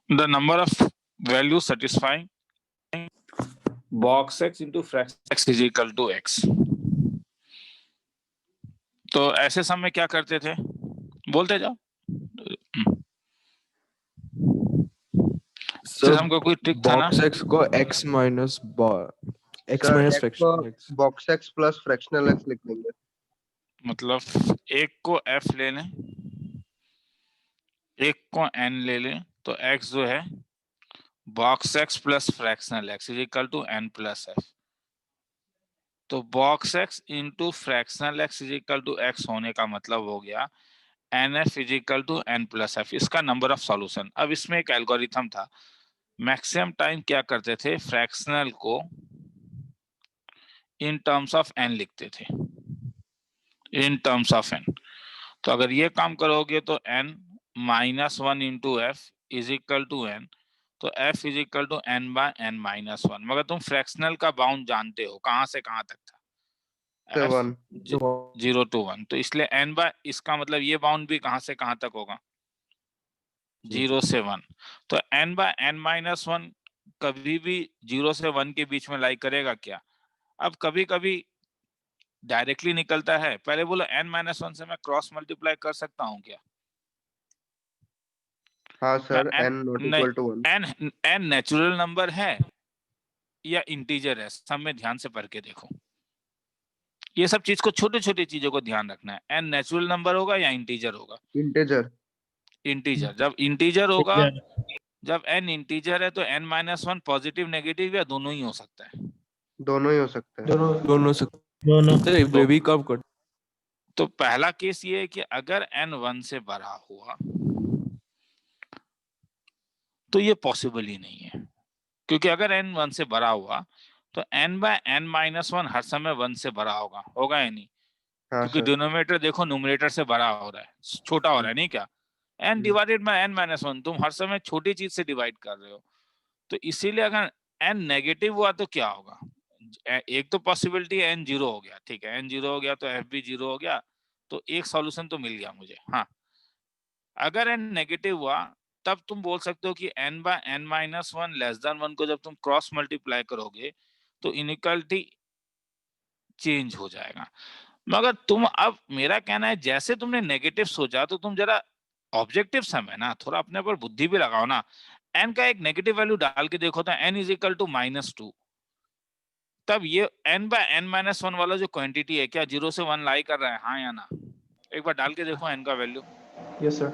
The number of values satisfying box x into fraction x is equal to x. तो ऐसे समय क्या करते थे, बोलते जाओ। हमको कोई ट्रिक था ना, बॉक्स एक्स को x minus fractional x, box x plus fractional x लिख लेंगे। मतलब एक को f ले लें, एक को n ले लें, तो x जो है box x plus fractional x is equal to n plus f। तो box x into fractional x is equal to x होने का मतलब हो गया nf is equal to n plus f, इसका नंबर ऑफ सॉल्यूशन। अब इसमें एक एल्गोरिथम था, मैक्सिमम टाइम क्या करते थे, फ्रैक्शनल को इन टर्म्स ऑफ n लिखते थे, इन टर्म्स ऑफ n। तो अगर ये काम करोगे तो n minus one into F is equal to n, तो f is equal to n by n minus one. मगर तुम फ्रैक्शनल का बाउंड जानते हो, कहां से कहां तक था, F 0 to 1, तो इसलिए n बाय, इसका मतलब ये बाउंड भी कहां से कहां तक होगा, 0 से 1। तो n by n minus one कभी भी 0 से 1 के बीच में लाई करेगा क्या। अब कभी कभी डायरेक्टली निकलता है, पहले बोलो n माइनस वन से मैं क्रॉस मल्टीप्लाई कर सकता हूँ क्या। हाँ sir, n n not equal to 1। n natural number है या इंटीजर है, सब में ध्यान से पढ़ के देखो। ये सब चीज को, छोटी छोटी चीजों को ध्यान रखना है। n नेचुरल नंबर होगा या इंटीजर होगा, इंटीजर। इंटीजर। जब इंटीजर होगा, जब n इंटीजर है तो n minus one positive negative या दोनों ही हो सकता है, दोनों ही हो सकते हैं। दोनों बेबी कब कर। तो पहला केस ये है कि अगर n 1 से बड़ा हुआ तो ये पॉसिबल ही नहीं है, क्योंकि अगर n 1 से बड़ा हुआ तो n by n minus one हर समय 1 से बड़ा होगा, होगा या नहीं। हाँ क्योंकि सर। डिनोमिनेटर देखो न्यूमरेटर से बड़ा हो रहा है, छोटा हो रहा है, नहीं क्या, n divided by n minus one, तुम हर समय छोटी चीज से डिवाइड कर रहे हो। तो इसीलिए अगर n नेगेटिव हुआ तो क्या होगा, एक तो पॉसिबिलिटी n जीरो हो गया, ठीक है, n जीरो हो गया तो f भी जीरो हो गया, तो एक सॉल्यूशन तो मिल गया मुझे। हाँ, अगर n नेगेटिव हुआ तब तुम बोल सकते हो कि n by n minus one less than one को जब तुम क्रॉस मल्टीप्लाई करोगे तो इनइक्वालिटी चेंज हो जाएगा। मगर तुम, अब मेरा कहना है जैसे तुमने नेगेटिव सोचा तो तुम जरा ऑब्जेक्टिव समय ना, थोड़ा अपने पर बुद्धि भी लगाओ ना। n का एक नेगेटिव वैल्यू डाल के देखो तो n इज इक्वल टू -2, तब ये n by n minus one वाला जो क्वांटिटी है क्या 0 से 1 लाई कर रहा है, हाँ या ना। एक बार डाल के देखो n का वैल्यू। Yes sir.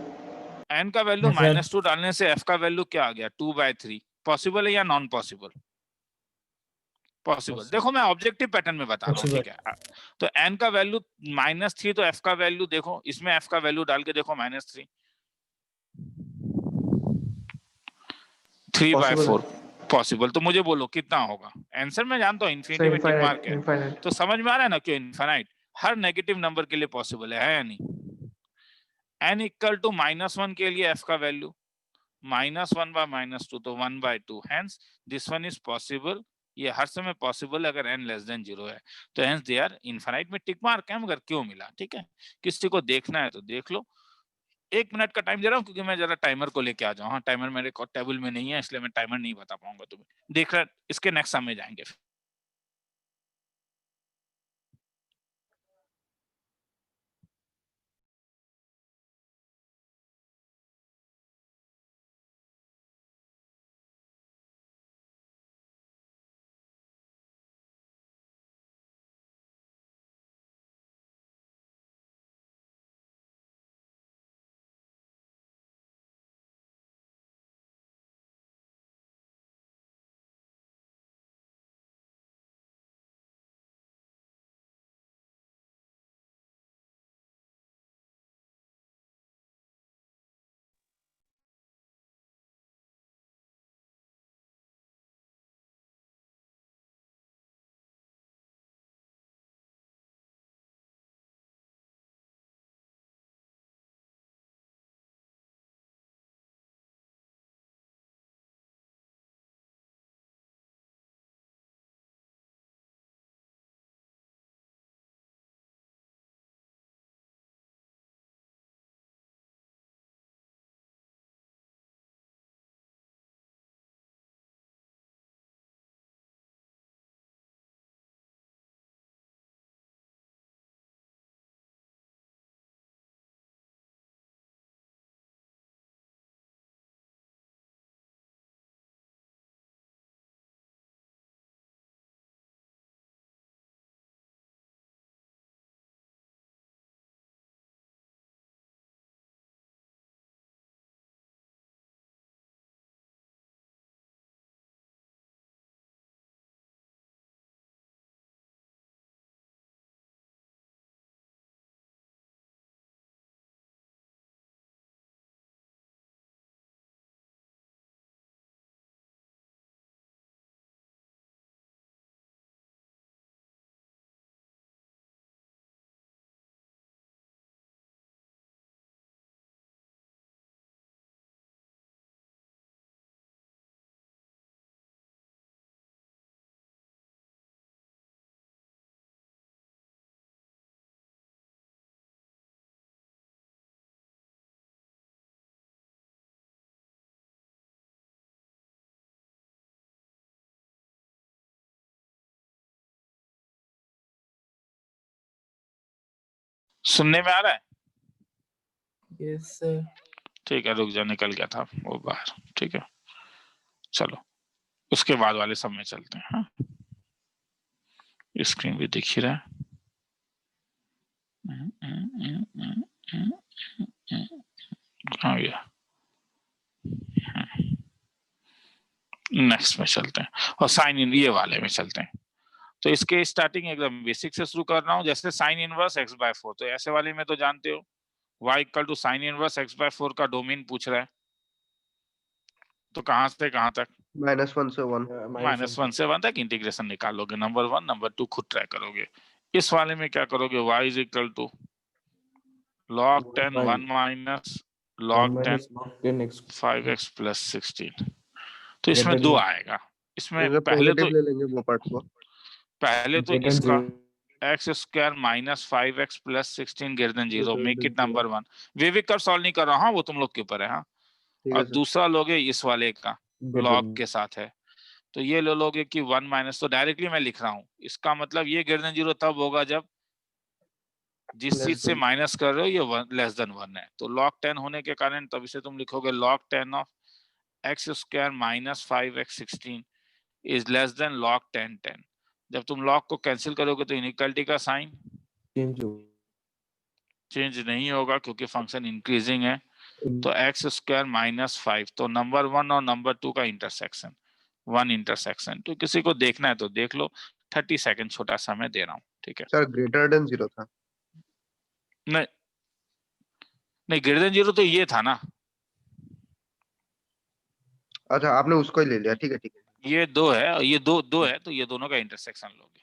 n का वैल्यू -2 डालने से f का वैल्यू क्या आ गया, 2/3। पॉसिबल है या नॉन पॉसिबल, पॉसिबल। देखो मैं ऑब्जेक्टिव पैटर्न में बता रहा हूँ, ठीक है। तो n का वैल्यू -3, तो f का वैल्यू देखो, इसमें f का वैल्यू डाल के देखो -3, 3/4 पॉसिबल। तो मुझे बोलो कितना होगा आंसर, मैं जानता हूँ इन्फिनिटी में टिक मार्क है, तो समझ में आ रहा है ना क्यों इनफाइनाइट हर नेगेटिव नंबर के लिए पॉसिबल है या नहीं। n इक्वल टू -1 के लिए f का वैल्यू -1 बाय -2, तो 1/2, hence this one is possible. ये हर समय पॉसिबल अगर n लेस देन 0 है, तो हेंस दे आर इनफाइनाइट में टिक मार्क है। मगर क्यों मिला, ठीक है, किसी को देखना है तो देख लो। 1 मिनट का टाइम दे रहा हूँ क्योंकि मैं जरा टाइमर को लेके आ जाऊँ। हाँ, टाइमर मेरे टेबल में नहीं है, इसलिए मैं टाइमर नहीं बता पाऊंगा तुम्हें। देख रहा, इसके नेक्स्ट समय जाएंगे। सुनने में आ रहा है? Yes, sir. ठीक है, रुक जा, निकल गया था वो बाहर। ठीक है, चलो उसके बाद वाले सब में चलते हैं। हाँ, स्क्रीन भी दिख ही रहा है। हाँ भैया, नेक्स्ट में चलते हैं और साइन इन ये वाले में चलते हैं। तो इसके स्टार्टिंग एकदम बेसिक से शुरू कर रहा हूँ, जैसे साइन इनवर्स x/4। तो ऐसे वाले में तो जानते हो y equal to sine inverse x/4 का डोमेन पूछ रहा है। तो कहां से कहां तक? -1 से 1। -1 से 1 तक इंटीग्रेशन निकालोगे, नंबर 1, नंबर 2 खुद ट्राई करोगे। इस वाले में क्या करोगे? y is equal to log 10 1 minus log 10 5x plus 16। तो इसमें 2 आएगा। इसमें जैसे पहले पॉजिटिव तो ले लेंगे वो पार्ट को। इसका x square minus 5x plus 16 greater than 0, make it number 1। Wavy curve solve नहीं कर रहा हूँ, वो तुम लोग के ऊपर है। हाँ, ठीक और है सर। दूसरा लोगे इस वाले का लॉग के साथ है, तो ये ले लोगे कि 1 माइनस, तो डायरेक्टली मैं लिख रहा हूँ, इसका मतलब ये ग्रेटर देन 0 तब होगा जब जिस चीज से माइनस कर रहे हो ये लेस देन 1 है। तो log 10 होने के कारण तब इसे तुम लिखोगे log 10 of x square minus 5x 16 is less then log 10 10। जब तुम log को कैंसिल करोगे तो इनइक्वालिटी का साइन चेंज नहीं होगा क्योंकि फंक्शन इंक्रीजिंग है। तो x स्क्वायर माइनस 5, तो नंबर 1 और नंबर 2 का इंटरसेक्शन, 1 इंटरसेक्शन। तो किसी को देखना है तो देख लो, 30 सेकंड छोटा सा मैं दे रहा हूँ। ठीक है सर, ग्रेटर देन 0 था। नहीं नहीं, ग्रेटर देन 0 तो ये था ना, अच्छा, आपने उसको ही ले लिया। ठीक है ठीक है। ये 2 है और ये 2 है, तो ये दोनों का इंटरसेक्शन लोगे।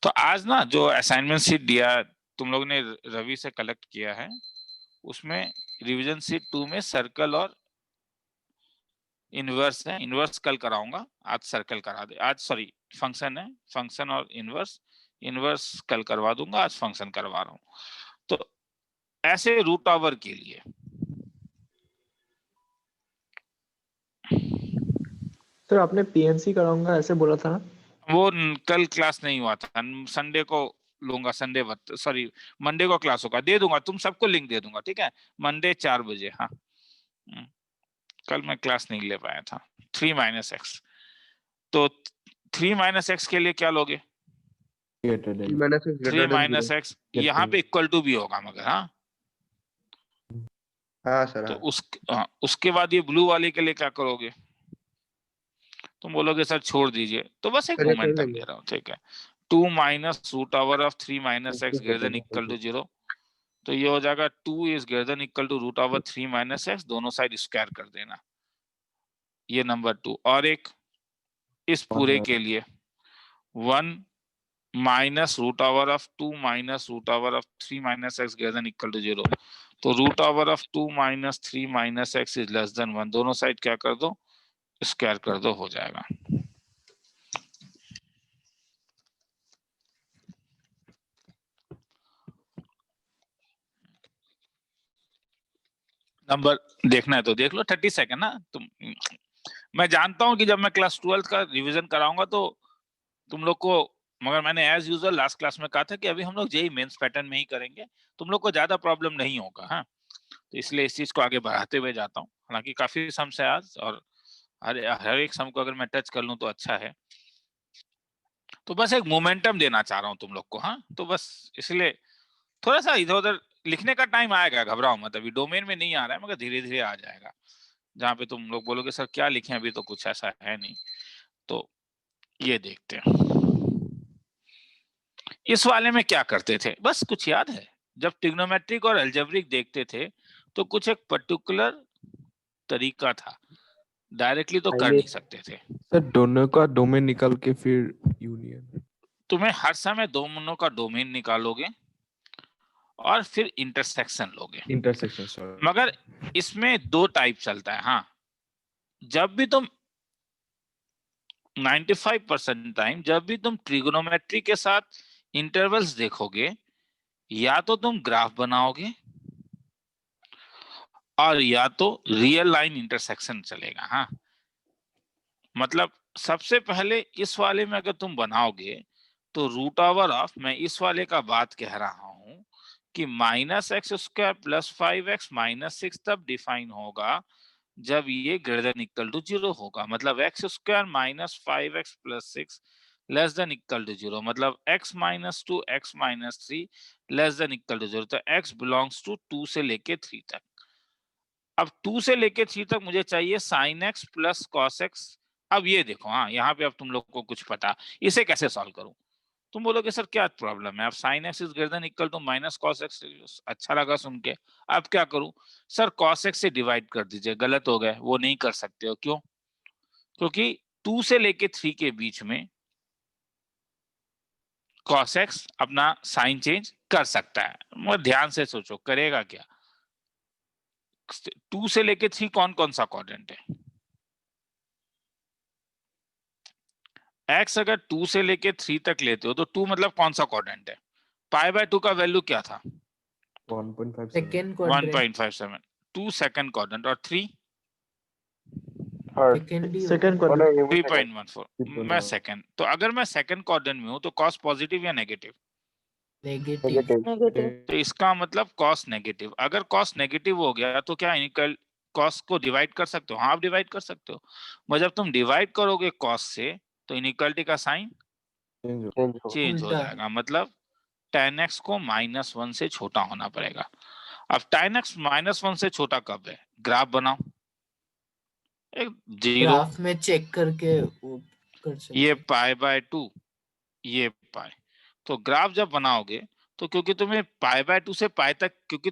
तो आज ना जो असाइनमेंट शीट दिया तुम लोग ने रवि से कलेक्ट किया है, उसमें रिवीजन शीट 2 में सर्कल और इनवर्स है। इनवर्स कल कराऊंगा, आज सर्कल करा दे। आज सॉरी फंक्शन है, फंक्शन और इनवर्स, इनवर्स कल करवा दूंगा, आज फंक्शन करवा रहा हूँ। तो ऐसे रूट ओवर के लिए सर आपने पीएनसी कराऊंगा ऐसे बोला था ना? वो कल क्लास नहीं हुआ था, संडे को लूंगा, संडे सॉरी मंडे को क्लास होगा, दे दूंगा, तुम सबको लिंक दे दूंगा। ठीक है, मंडे 4 बजे। हाँ, कल मैं क्लास नहीं ले पाया था। 3 माइनस एक्स, तो 3 माइनस एक्स के लिए क्या लोगे? 3 माइनस एक्स यहाँ पे इक्वल टू भी होगा मगर। हाँ हाँ सर। तो उसके बाद ये ब्लू वाले के लिए क्या करोगे? तुम बोलोगे सर छोड़ दीजिए, तो बस एक मोमेंटम दे रहा हूँ। ठीक है, 2 minus root over of 3 minus X greater than equal to 0। तो ये हो जाएगा 2 इज greater than equal to root over 3 minus X, दोनों साइड स्क्वायर कर देना, ये नंबर 2। और एक इस पूरे के लिए 1 minus root over of 2 minus root over of 3 minus X greater than equal to 0। तो root over of 2 minus 3 minus X is less than 1, दोनों साइड क्या कर दो? स्क्वायर कर दो, हो जाएगा। नंबर देखना है तो देख लो, 30 सेकंड ना तुम। मैं जानता हूं कि जब मैं क्लास 12 का रिवीजन कराऊंगा तो तुम लोग को, मगर मैंने एज यूजुअल लास्ट क्लास में कहा था कि अभी हम लोग जेई मेंस पैटर्न में ही करेंगे, तुम लोग को ज्यादा प्रॉब्लम नहीं होगा। हाँ, तो इसलिए इस चीज को आगे बढ़ाते हुए जाता हूँ। हालांकि काफी सम्स है आज, और हर एक सम को अगर मैं टच कर लूं तो अच्छा है। तो बस एक मोमेंटम देना चाह रहा हूँ तुम लोग को। हाँ, तो बस इसलिए थोड़ा सा इधर उधर लिखने का टाइम आएगा, घबराओ मत। अभी डोमेन में नहीं आ रहा है मगर धीरे धीरे आ जाएगा, जहाँ पे तुम लोग बोलोगे सर क्या लिखें, अभी तो कुछ ऐसा है नहीं। तो ये देखते हैं इस वाले में क्या करते थे। बस कुछ याद है, जब ट्रिग्नोमेट्रिक और अलजेब्रिक देखते थे तो कुछ एक पर्टिकुलर तरीका था, डायरेक्टली तो कर नहीं सकते थे। सर दोनों का डोमेन निकाल के फिर यूनियन, तुम्हें हर समय दोनों का डोमेन निकालोगे और फिर इंटरसेक्शन लोगे। इंटरसेक्शन, मगर इसमें 2 टाइप चलता है। हाँ, जब भी तुम 95% टाइम जब भी तुम ट्रिगोनोमेट्री के साथ इंटरवल्स देखोगे, या तो तुम ग्राफ बनाओगे और या तो रियल लाइन इंटरसेक्शन चलेगा। हाँ, मतलब सबसे पहले इस वाले में अगर तुम बनाओगे तो रूट ओवर ऑफ, मैं इस वाले का बात कह रहा हूं कि minus x square plus 5x minus 6 तब डिफाइन होगा जब ये ग्रेटर देन इक्वल टू 0 होगा। मतलब X square minus 5x plus 6 less than equal to 0, मतलब x minus 2 x minus 3 less than equal to 0। तो x बिलोंग्स टू 2 से लेके 3 तक। अब 2 से लेके 3 तक मुझे चाहिए sine x plus cos x. अब ये देखो, हाँ यहाँ पे अब तुम लोग को कुछ पता, इसे कैसे सॉल्व करूं? तुम बोलोगे सर क्या प्रॉब्लम है, अब sine x is greater than equal to minus cos x, अच्छा लगा सुन के। अब क्या करूं? सर कॉस एक्स से डिवाइड कर दीजिए। गलत हो गए, वो नहीं कर सकते हो। क्यों? क्योंकि 2 से लेके 3 के बीच में कॉस एक्स अपना साइन चेंज कर सकता है। मगर ध्यान से सोचो, करेगा क्या? 2 से लेके 3 कौन कौन सा क्वाड्रेंट है? x अगर 2 से लेके 3 तक लेते हो तो 2 मतलब कौन सा क्वाड्रेंट है? पाई बाय 2 का वैल्यू क्या था? 1.57. Second quadrant 1.57। 2 सेकंड क्वाड्रेंट और 3 थर्ड सेकंड ही सेकंड होगा। क्वाड्रेंट 3.14। मैं सेकंड, तो अगर मैं सेकंड क्वाड्रेंट में हूं तो कॉस पॉजिटिव या नेगेटिव? नेगेटिव। नेगेटिव तो इसका मतलब कॉस नेगेटिव। अगर कॉस नेगेटिव हो गया तो क्या इनिक्वल कॉस को डिवाइड कर सकते हो? हाँ, आप डिवाइड कर सकते हो। मगर जब तुम डिवाइड करोगे कॉस से तो इनिक्वालिटी का साइन चेंज हो उल्टा। जाएगा। मतलब tan x को -1 से छोटा होना पड़ेगा। अब tan x -1 से छोटा कब है? ग्राफ बनाओ, एक 0, ग्राफ में चेक करके वो कर सकते ये हैं। पाई बाय 2, ये पाई। तो ग्राफ जब बनाओगे तो क्योंकि तुम्हें पाई बाय 2 से पाई तक, क्योंकि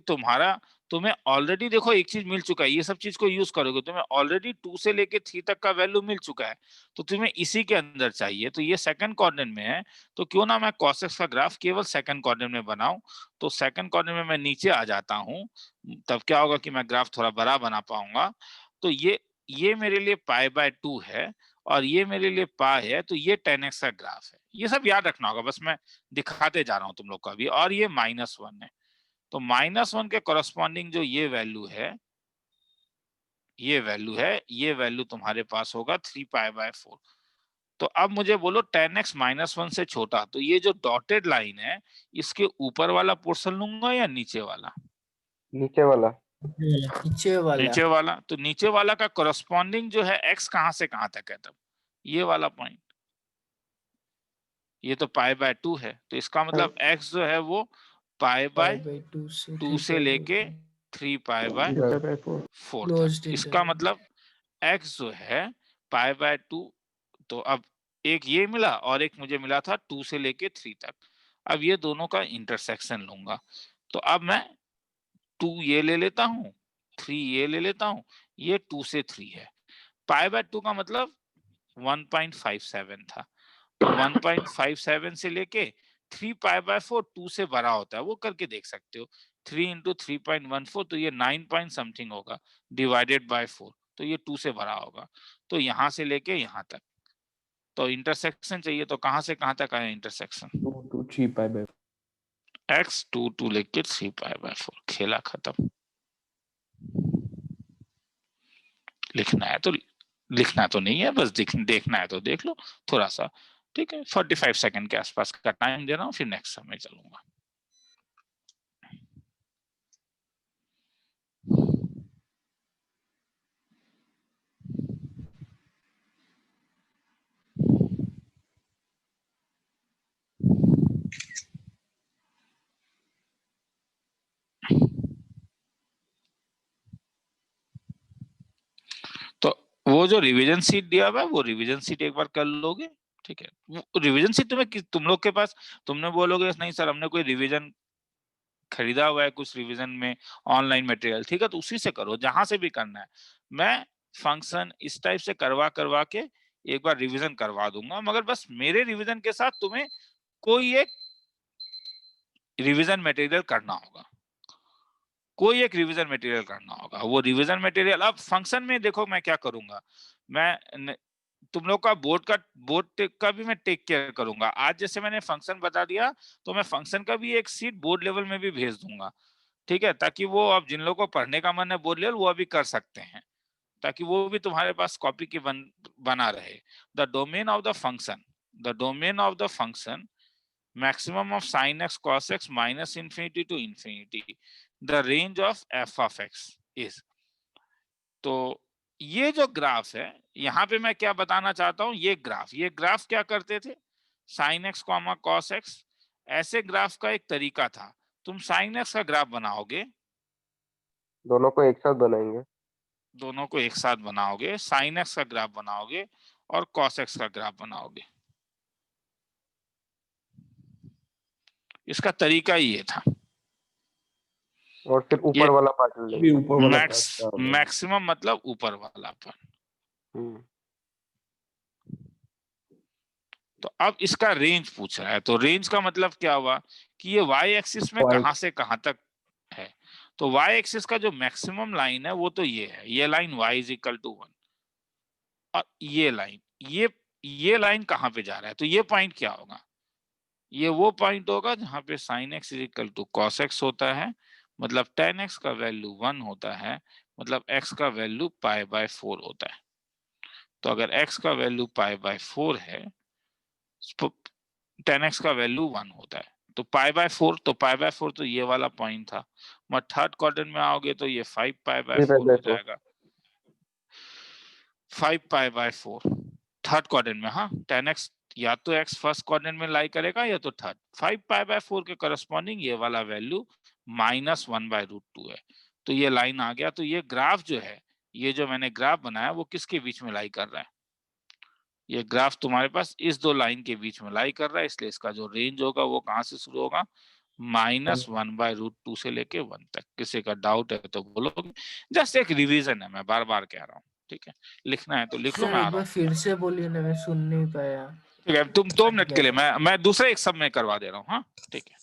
तुम्हें ऑलरेडी देखो एक चीज मिल चुका है, ये सब चीज को यूज करोगे तुम्हें ऑलरेडी 2 से लेके 3 तक का वैल्यू मिल चुका है, तो तुम्हें इसी के अंदर चाहिए। तो ये सेकंड क्वाड्रेंट में है, तो क्यों ना मैं cos x का ग्राफ केवल सेकंड क्वाड्रेंट में बनाऊं। तो सेकंड क्वाड्रेंट में मैं नीचे आ जाता हूं, तब क्या होगा कि मैं ग्राफ थोड़ा बड़ा बना पाऊंगा। तो ये मेरे लिए पाई बाय 2 है और ये मेरे लिए पाई है, तो ये 10x का ग्राफ है। ये सब याद रखना होगा, बस मैं दिखाते जा रहा हूं तुम लोग को अभी। और ये -1 है, तो -1 के कॉरस्पॉन्डिंग जो ये वैल्यू है, ये वैल्यू तुम्हारे पास होगा 3 पाई बाय 4। तो अब मुझे बोलो tan x -1 से छोटा, तो ये जो डॉटेड लाइन है इसके ऊपर वाला पोर्शन लूंगा या नीचे वाला? नीचे वाला नीचे वाला। नीचे वाला। तो नीचे वाला का कॉरस्पॉन्डिंग जो है x कहां से कहां तक है? तब ये वाला पॉइंट, ये तो पाई बाय 2 है, तो इसका मतलब x जो है वो पाई बाय 2 से लेके 3 पाई बाय 4 Closed तक। इसका interval। मतलब x जो है पाई बाय 2, तो अब एक ये मिला और एक मुझे मिला था 2 से लेके 3 तक। अब ये दोनों का इंटरसेक्शन लूंगा, तो अब मैं 2 ये ले लेता हूँ, 3 ये ले लेता हूँ, ये 2 से 3 है। पाई बाय 2 का मतलब 1.57 था, तो 1.57 से लेके 3 पाई बाय 4 2 से बड़ा होता है, वो करके देख सकते हो। 3 इंटू 3.14, तो ये 9 पॉइंट समथिंग होगा डिवाइडेड बाय 4, तो ये 2 से बड़ा होगा। तो यहाँ से लेके यहाँ तक तो इंटरसेक्शन चाहिए, तो कहाँ से कहाँ तक आया intersection? 2 to 3 pi by x 2 लेके 3 पाई बाय 4, खेला खत्म। लिखना तो नहीं है, बस देखना है तो देख लो थोड़ा सा। ठीक है, 45 सेकंड के आसपास का टाइम दे रहा हूँ, फिर नेक्स्ट समय चलूंगा। तो वो जो रिवीजन सीट दिया हुआ है, वो रिवीजन सीट एक बार कर लोगे, ठीक है? रिवीजन सीट तुम लोग के पास, तुमने बोलोगे नहीं सर हमने कोई रिवीजन खरीदा हुआ है कुछ रिवीजन में ऑनलाइन मटेरियल, ठीक है, तो उसी से करो जहां से भी करना है। मैं फंक्शन इस टाइप से करवा के एक बार रिवीजन करवा दूंगा, मगर बस मेरे रिवीजन के साथ तुम्हें कोई एक रिवीजन मटेरियल करना होगा, कोई एक रिवीजन मटेरियल करना होगा। वो रिवीजन मटेरियल अब फंक्शन में देखो मैं क्या करूंगा, मैं तुम लोग का बोर्ड का भी मैं टेक केयर करूंगा। आज जैसे मैंने फंक्शन बता दिया, तो मैं फंक्शन का भी एक सीट बोर्ड लेवल में भी भेज दूंगा, ठीक है, ताकि वो अब जिन लोगों को पढ़ने का मन है बोल ले वो अभी कर सकते हैं, ताकि वो भी तुम्हारे पास कॉपी की बना रहे। The domain of the function maximum of sin x cos x minus infinity to infinity, the range of f of x is। तो ये जो ग्राफ है, यहाँ पे मैं क्या बताना चाहता हूँ, ये ग्राफ क्या करते थे, sin x comma cos x, ऐसे ग्राफ का एक तरीका था, तुम sin x का ग्राफ बनाओगे, दोनों को एक साथ बनाएंगे, sin x का ग्राफ बनाओगे और cos x का ग्राफ बनाओगे। इसका तरीका ही ये था। और फिर ऊपर वाला पार्ट भी ऊपर वाला part मैक्सिमम मतलब ऊपर वाला पार्ट। तो अब इसका रेंज पूछ रहा है, तो रेंज का मतलब क्या हुआ कि ये y एक्सिस में कहां से कहां तक है। तो y एक्सिस का जो मैक्सिमम लाइन है वो तो ये है, ये line y is equal to 1, और ये लाइन, ये लाइन कहां पे जा रहा है, तो ये पॉइंट क्या होगा, ये वो पॉइंट होगा जहां पे sin x is equal to cos x होता है, मतलब tan x का वैल्यू 1 होता है, मतलब x का वैल्यू π/4 होता है। तो अगर x का वैल्यू π/4 है, tan x का वैल्यू 1 होता है, तो π/4 तो ये वाला पॉइंट था। मैं थर्ड क्वाड्रेंट में आओगे तो ये 5π/4 हो जाएगा, 5π/4 थर्ड क्वाड्रेंट में। हाँ, tan x या तो x फर्स्ट क्वाड्रेंट में लाई करेगा या तो थर्ड। 5π/4 के करस्पॉन्डिंग ये वाला वैल्यू -1/√2 है। तो ये लाइन आ गया। तो ये ग्राफ जो है, ये जो मैंने ग्राफ बनाया वो किसके बीच में लाई कर रहा है, ये ग्राफ तुम्हारे पास इस दो लाइन के बीच में लाई कर रहा है, इसलिए इसका जो रेंज होगा वो कहां से शुरू होगा, -1/√2 से लेके 1 तक। किसी का डाउट है तो बोलोगे, जस्ट एक रिवीजन है, मैं बार बार कह रहा हूँ, ठीक है, लिखना है तो लिख लो। सर मैं आ एक रहा बार हूँ, फिर से बोलिए ना, मैं सुन नहीं पाया। ठीक है, तुम 2 मिनट के लिए मैं दूसरे एक सब में करवा दे रहा हूँ। हाँ ठीक है।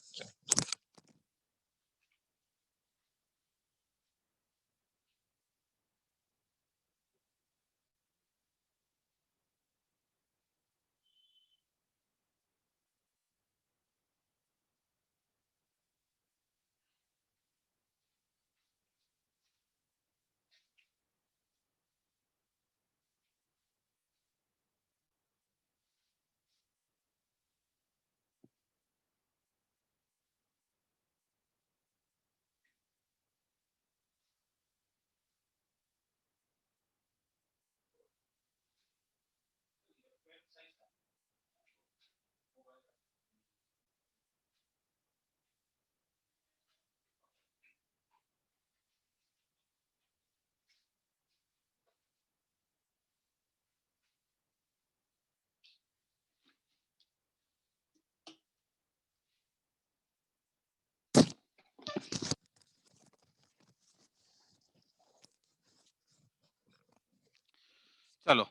चलो,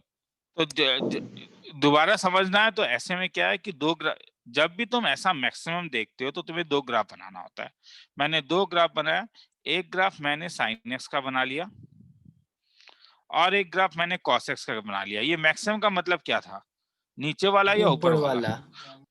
तो दोबारा समझना है। तो ऐसे में क्या है कि जब भी तुम ऐसा मैक्सिमम देखते हो तो तुम्हें 2 ग्राफ बनाना होता है। मैंने 2 ग्राफ बनाया, एक ग्राफ मैंने sin x का बना लिया और एक ग्राफ मैंने cos x का बना लिया। ये मैक्सिमम का मतलब क्या था, नीचे वाला या ऊपर वाला?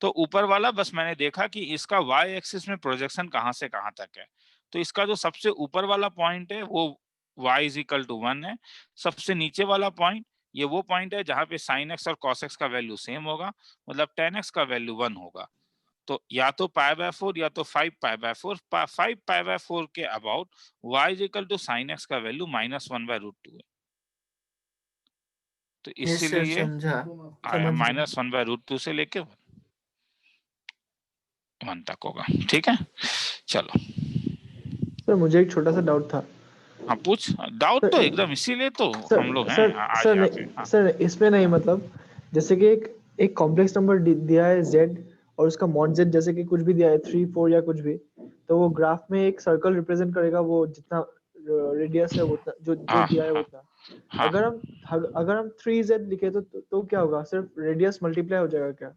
तो ऊपर वाला बस मैंने देखा कि इसका y एक्सिस में प्रोजेक्शन कहां से कहां तक है। तो इसका जो सबसे ऊपर वाला पॉइंट है वो y इज इक्वल टू 1 है। सबसे नीचे वाला पॉइंट, ये वो पॉइंट है जहां पे sin x और cos x का वैल्यू सेम होगा, मतलब tan x का वैल्यू 1 होगा। तो या तो π/4 या तो 5π/4। 5π/4 के about y is equal to sin x का वैल्यू -1/√2 है। तो इसीलिए -1/√2 से लेके 1 तक होगा। ठीक है, चलो। सर मुझे एक छोटा सा डाउट था। हाँ पूछ, डाउट तो एकदम, इसीलिए तो हम लोग हैं आज यहाँ पे। हाँ। सर इसमें नहीं, मतलब जैसे कि एक कॉम्प्लेक्स नंबर दिया है z और उसका मॉड z जैसे कि कुछ भी दिया है 3, 4 या कुछ भी, तो वो ग्राफ में एक सर्कल रिप्रेजेंट करेगा, वो जितना रेडियस है उतना जो दिया है उतना। हाँ। अगर हम 3z लिखे तो क्या होगा, सिर्फ रेडियस मल्टीप्लाई हो जाएगा क्या?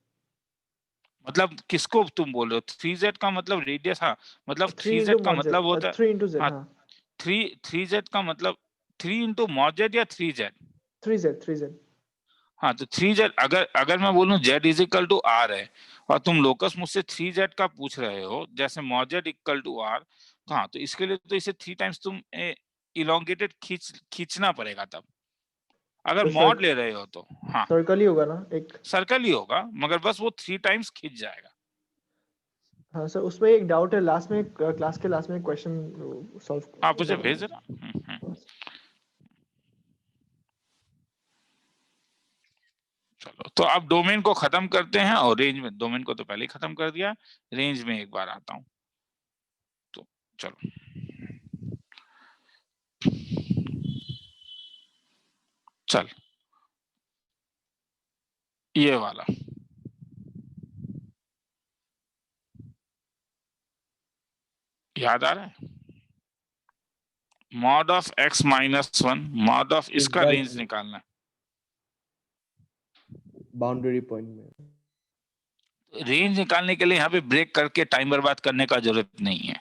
मतलब किसको तुम बोल रहे हो? 3z का मतलब रेडियस? हाँ, मतलब 3z का मतलब होता है 3 into z। हाँ, 3z का मतलब 3 into mod z या 3z? 3z। हाँ, तो 3z अगर मैं बोलूं z is equal to r है और तुम लोकस मुझसे 3z का पूछ रहे हो, जैसे mod z equal to r, हाँ, तो इसके लिए तो इसे 3 टाइम्स तुम इलोंगेटेड खींचना पड़ेगा तब, अगर तो मॉड ले रहे हो तो। हाँ, सर्कल ही होगा ना एक। सर्कल ही होगा, मगर बस वो 3 टाइम्स खींच जाएगा। हाँ सर, उसमें एक डाउट है, लास्ट में क्लास के लास्ट में क्वेश्चन सॉल्व। आप मुझे भेज देना। चलो, तो अब डोमेन को खत्म करते हैं, और रेंज में, डोमेन को तो पहले ही खत्म कर दिया, रेंज में एक बार आता हूं। तो चलो, चल ये वाला याद आ रहा है, mod of x minus 1, mod of इसका Right. रेंज निकालना है। बाउंड्री पॉइंट में रेंज निकालने के लिए यहाँ पे ब्रेक करके टाइम बर्बाद करने का जरूरत नहीं है।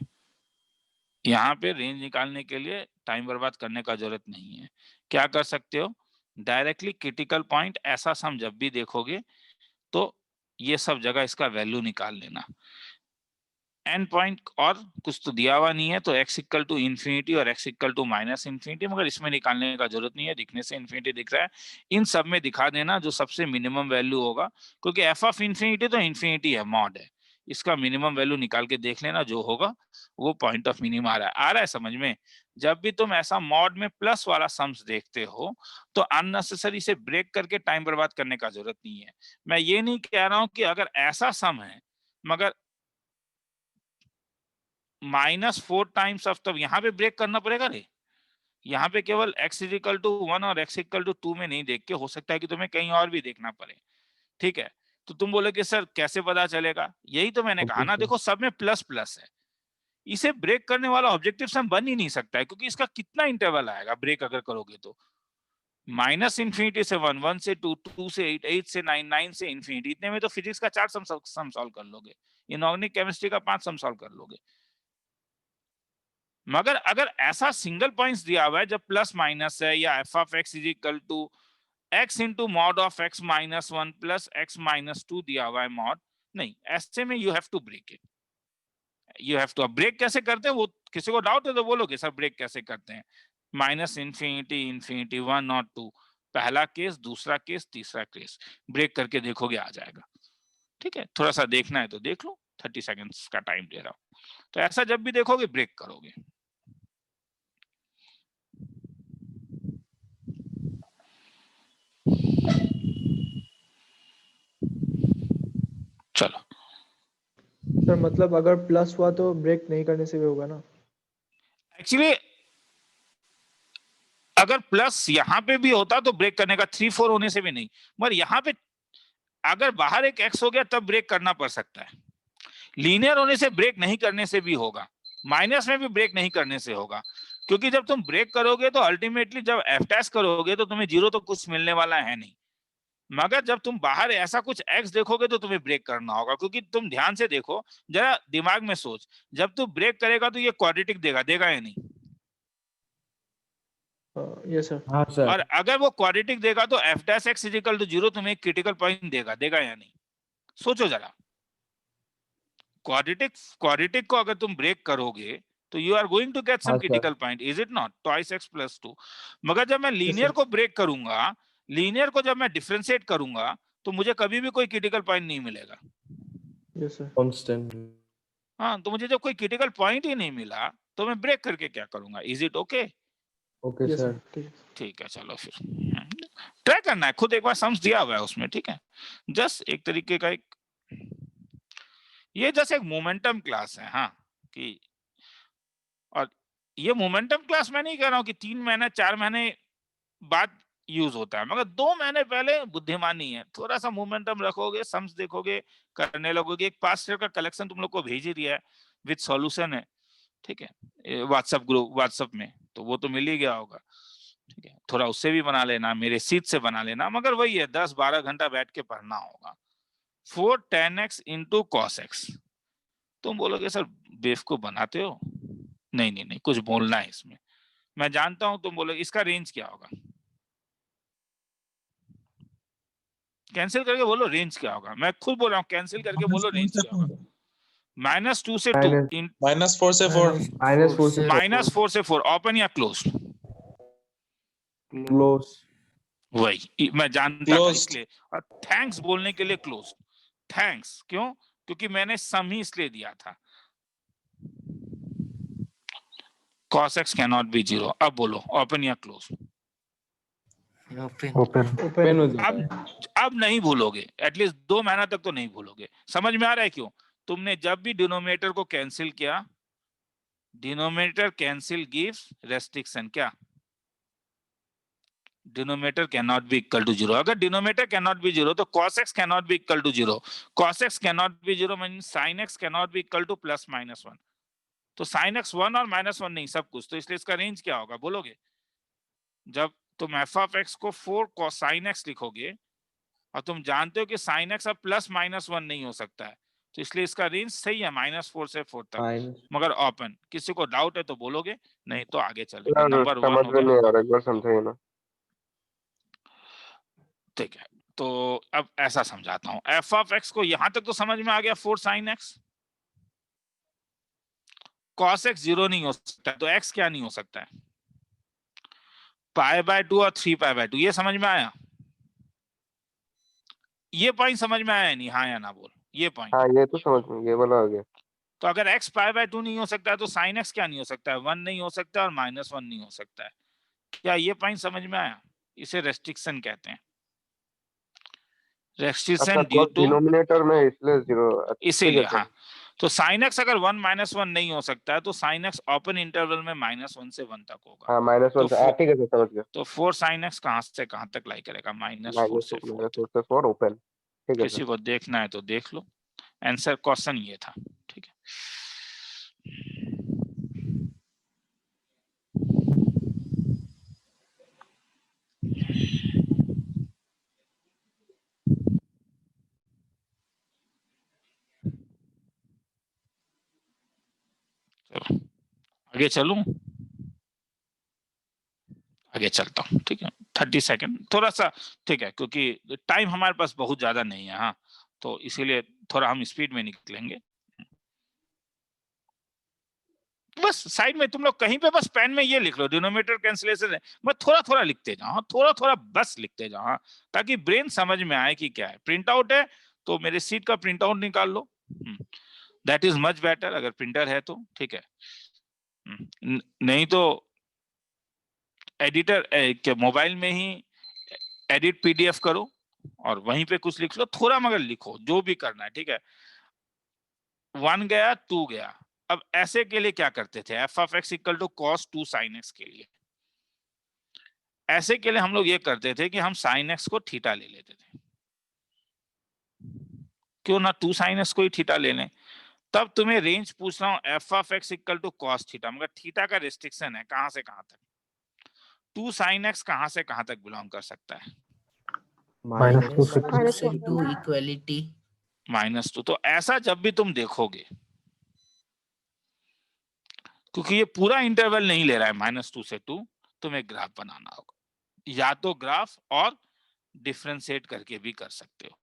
यहाँ पे रेंज निकालने के लिए टाइम बर्बाद करने का जरूरत नहीं है। क्या कर सकते हो, डायरेक्टली क्रिटिकल पॉइंट ऐसा सम जब भी देखोगे तो ये सब जगह इसका वैल्यू निकाल लेना। एन पॉइंट और कुछ तो दिया हुआ नहीं है, तो x इक्वल टू इन्फिनिटी और x equal to minus infinity, मगर इसमें निकालने का जरूरत नहीं है, दिखने से इन्फिनिटी दिख रहा है। इन सब में दिखा देना जो सबसे मिनिमम वैल्यू होगा, क्योंकि f ऑफ इन्फिनिटी तो इन्फिनिटी है, मॉड है, इसका मिनिमम वैल्यू निकाल के देख लेना, जो होगा वो पॉइंट ऑफ मिनिमम आ रहा है समझ में। जब भी तुम ऐसा मॉड में प्लस वाला सम्स देखते हो तो अननेसेसरी से ब्रेक करके टाइम बर्बाद करने का जरूरत नहीं है। मैं ये नहीं कह रहा हूं कि अगर ऐसा सम है मगर -4 टाइम्स ऑफ, तब यहाँ पे ब्रेक करना पड़ेगा रे। यहाँ पे केवल x इज इक्वल टू 1 और x इक्वल टू 2 में नहीं देख के, हो सकता है कि तुम्हें कहीं और भी देखना पड़े, ठीक है। तो तुम बोलोगे सर कैसे पता चलेगा, यही तो मैंने कहा ना, देखो सब में प्लस प्लस है, इसे ब्रेक करने वाला ऑब्जेक्टिव सम बन ही नहीं सकता है, क्योंकि इसका कितना इंटरवल आएगा ब्रेक अगर करोगे तो, माइनस इन्फिनिटी से 1, 1 से 2, 2 से 8, 8 से 9, 9 से इन्फिनिटी, इतने में तो फिजिक्स का 4 सम सॉल्व कर लोगे, इनऑर्गेनिक केमिस्ट्री का 5 सम सॉल्व कर लोगे। मगर अगर ऐसा सिंगल पॉइंट्स दिया हुआ है जब प्लस माइनस है, या f of x is equal to x into mod of x minus 1 plus x minus 2 दिया हुआ है मॉड, नहीं, ऐसे में you have to break it, you have to. अब ब्रेक कैसे करते हैं, वो किसी को डाउट है तो बोलोगे सर ब्रेक कैसे करते हैं, माइनस इन्फिनिटी, इन्फिनिटी 1 और 2, पहला केस, दूसरा केस, तीसरा केस, ब्रेक करके देखोगे आ जाएगा, ठीक है। थोड़ा सा देखना है तो देख लो, 30 सेकेंड्स का टाइम दे रहा हूं, तो ऐसा जब भी देखोगे ब्रेक करोगे। चलो, सर मतलब अगर प्लस हुआ तो ब्रेक नहीं करने से भी होगा ना। एक्चुअली अगर प्लस यहाँ पे भी होता तो ब्रेक करने का, 3, 4 होने से भी नहीं, मगर यहाँ पे अगर बाहर एक x हो गया तब ब्रेक करना पड़ सकता है, लीनियर होने से ब्रेक नहीं करने से भी होगा, माइनस में भी ब्रेक नहीं करने से होगा, क्योंकि जब तुम ब्रेक करोगे तो अल्टीमेटली जब एफ टेस्ट करोगे तो तुम्हें 0 तो कुछ मिलने वाला है नहीं, मगर जब तुम बाहर ऐसा कुछ x देखोगे तो तुम्हें ब्रेक करना होगा, क्योंकि तुम ध्यान से देखो, जरा दिमाग में सोच, जब तू ब्रेक करेगा तो ये क्वाड्रेटिक देगा या नहीं, यस सर। हाँ सर। और अगर वो क्वाड्रेटिक देगा तो f dash x is equal to 0 तुम्हें एक क्रिटिकल पॉइंट देगा या नहीं, सोचो जरा। क्वाड्रेटिक को अगर तुम ब्रेक करोगे तो you are going to get some हाँ, critical point, is it not, twice x plus 2। मगर जब मैं लीनियर को ब्रेक करूंगा, लीनियर को जब मैं डिफरेंशिएट करूंगा तो मुझे कभी भी कोई क्रिटिकल पॉइंट नहीं मिलेगा, यस सर। कांस्टेंट। हाँ, तो मुझे जब कोई क्रिटिकल पॉइंट ही नहीं मिला तो मैं ब्रेक करके क्या करूंगा, is it okay? Okay yes sir. Sir. ठीक है, चलो फिर ट्राई करना है, खुद एक बार सम्स दिया हुआ है उसमें, ठीक है। जस्ट एक तरीके का एक, ये जैसे एक मोमेंटम क्लास है, हाँ, कि और ये मोमेंटम क्लास मैं नहीं कह रहा हूँ कि 3 महीने 4 महीने बाद यूज होता है, मगर 2 महीने पहले बुद्धिमानी है, थोड़ा सा मोमेंटम रखोगे, सम्स देखोगे, करने लगोगे। एक पास्ट ईयर का कलेक्शन तुम लोग को भेज ही दिया है, विद सॉल्यूशन है, ठीक है, व्हाट्सएप ग्रुप, व्हाट्सएप में, तो वो तो मिल ही गया होगा, ठीक है। थोड़ा उससे भी बना लेना, मेरे सीट से बना लेना, मगर वही है 10-12 घंटा बैठ के पढ़ना होगा। 4 10x इंटू कॉस एक्स, तुम बोलोगे सर बेवकूफ बनाते हो, नहीं नहीं नहीं, कुछ बोलना है इसमें, मैं जानता हूं तुम बोलोगे इसका रेंज क्या होगा, कैंसिल करके बोलो रेंज क्या होगा, मैं खुद बोल रहा हूँ कैंसिल करके बोलो रेंज क्या होगा, -2 से 2 Minus- इन -4 से 4 -4 से -4 से 4 ओपन या क्लोज? close. वही मैं जानता था Closed. इसलिए, और थैंक्स बोलने के लिए क्लोज। थैंक्स क्यों? क्योंकि मैंने सम ही इसलिए दिया था। cos x cannot be 0। अब बोलो ओपन या क्लोज? ओपन ओपन Open हो जाता है. अब नहीं भूलोगे, एटलीस्ट 2 महीना तक तो नहीं भूलोगे। समझ में आ रहा है क्यों? तुमने जब भी डिनोमिनेटर को कैंसिल किया, डिनोमिनेटर कैंसिल गिव्स रेस्ट्रिक्शन। क्या? Denominator can not be equal to 0। अगर डिनोमिनेटर कैन नॉट बी 0 तो cos x can not be equal to 0। cos x can not be 0 means sin x can not be equal to +-1। तो sin x 1 और -1 नहीं, सब कुछ। तो इसलिए इसका रेंज क्या होगा बोलोगे? जब तुम f(x) को 4 cos sin x लिखोगे और तुम जानते हो कि sin x अब +-1 नहीं हो सकता है, तो इसलिए इसका रेंज सही है -4 से 4 तक, Minus. मगर ओपन। किसी को डाउट है तो बोलोगे, नहीं तो आगे चलेंगे। यार नंबर 1 समझ हो में गया, नहीं आ रहा, एक बार समझाइए ना। ठीक है। तो अब ऐसा समझाता हूं, f(x) को यहां तक तो समझ में आ गया, 4 sin x। cos x 0 नहीं हो सकता, तो x क्या नहीं हो सकता है? π/2 और 3π/2। ये समझ में आया? ये पॉइंट समझ में आया नहीं? हाँ या ना बोल, ये पॉइंट। हाँ ये तो समझ में, ये वाला आ गया। तो अगर x π/2 नहीं हो सकता है तो sin x क्या नहीं हो सकता है? 1 नहीं हो सकता और -1 नहीं हो सकता है। क्या ये पॉइंट समझ में आया? इसे रेस्ट्रिक्शन कहते हैं। रेस्ट्रिक्शन अच्छा ड्यू टू, डिनोमिनेटर में इसलिए 0। इसीलिए हाँ। तो sin x अगर 1 -1 नहीं हो सकता है तो sin x ओपन इंटरवल में -1 से 1 तक होगा। हाँ -1 तो से ठीक है, समझ गया। तो 4 sin x कहां से कहां तक लाई करेगा? -4 से 4 तक। -4 ओपन, ठीक है किसी को देखना है तो देख लो, आंसर क्वेश्चन ये था। ठीक है, चलो आगे चलूं, आगे चलता हूं। ठीक है, 30 सेकंड थोड़ा सा, ठीक है, क्योंकि टाइम हमारे पास बहुत ज्यादा नहीं है। हाँ, तो इसीलिए थोड़ा हम स्पीड में निकलेंगे। बस साइड में तुम लोग कहीं पे बस पेन में ये लिख लो, डिनोमिनेटर कैंसिलेशन है। मैं थोड़ा थोड़ा लिखते जाओ, थोड़ा थोड़ा बस लिखते जाओ, ताकि ब्रेन समझ में आए कि क्या है। प्रिंट आउट है तो मेरे सीट का प्रिंट आउट निकाल लो, दैट इज मच बेटर, अगर प्रिंटर है तो। ठीक है, नहीं तो एडिटर के मोबाइल में ही एडिट PDF करो और वहीं पे कुछ लिख लो, थोड़ा मगर लिखो, जो भी करना है। ठीक है, 1 गया 2 गया। अब ऐसे के लिए क्या करते थे? f(x) = cos 2 sin x के लिए, ऐसे के लिए हम लोग ये करते थे कि हम sin x को थीटा ले लेते थे। क्यों ना 2 sin x को ही थीटा ले लें। तब तुम्हें रेंज पूछ रहा हूं, f(x) = cos थीटा, मगर थीटा का रिस्ट्रिक्शन है कहां से कहां तक। 2 sin x कहां से कहां तक बिलोंग कर सकता है? Minus. -2 से 2 इक्वलिटी। -2। तो ऐसा जब भी तुम देखोगे, क्योंकि ये पूरा इंटरवल नहीं ले रहा है -2 से 2, तुम्हें ग्राफ बनाना होगा। या तो ग्राफ और डिफरेंशिएट करके भी कर सकते हो।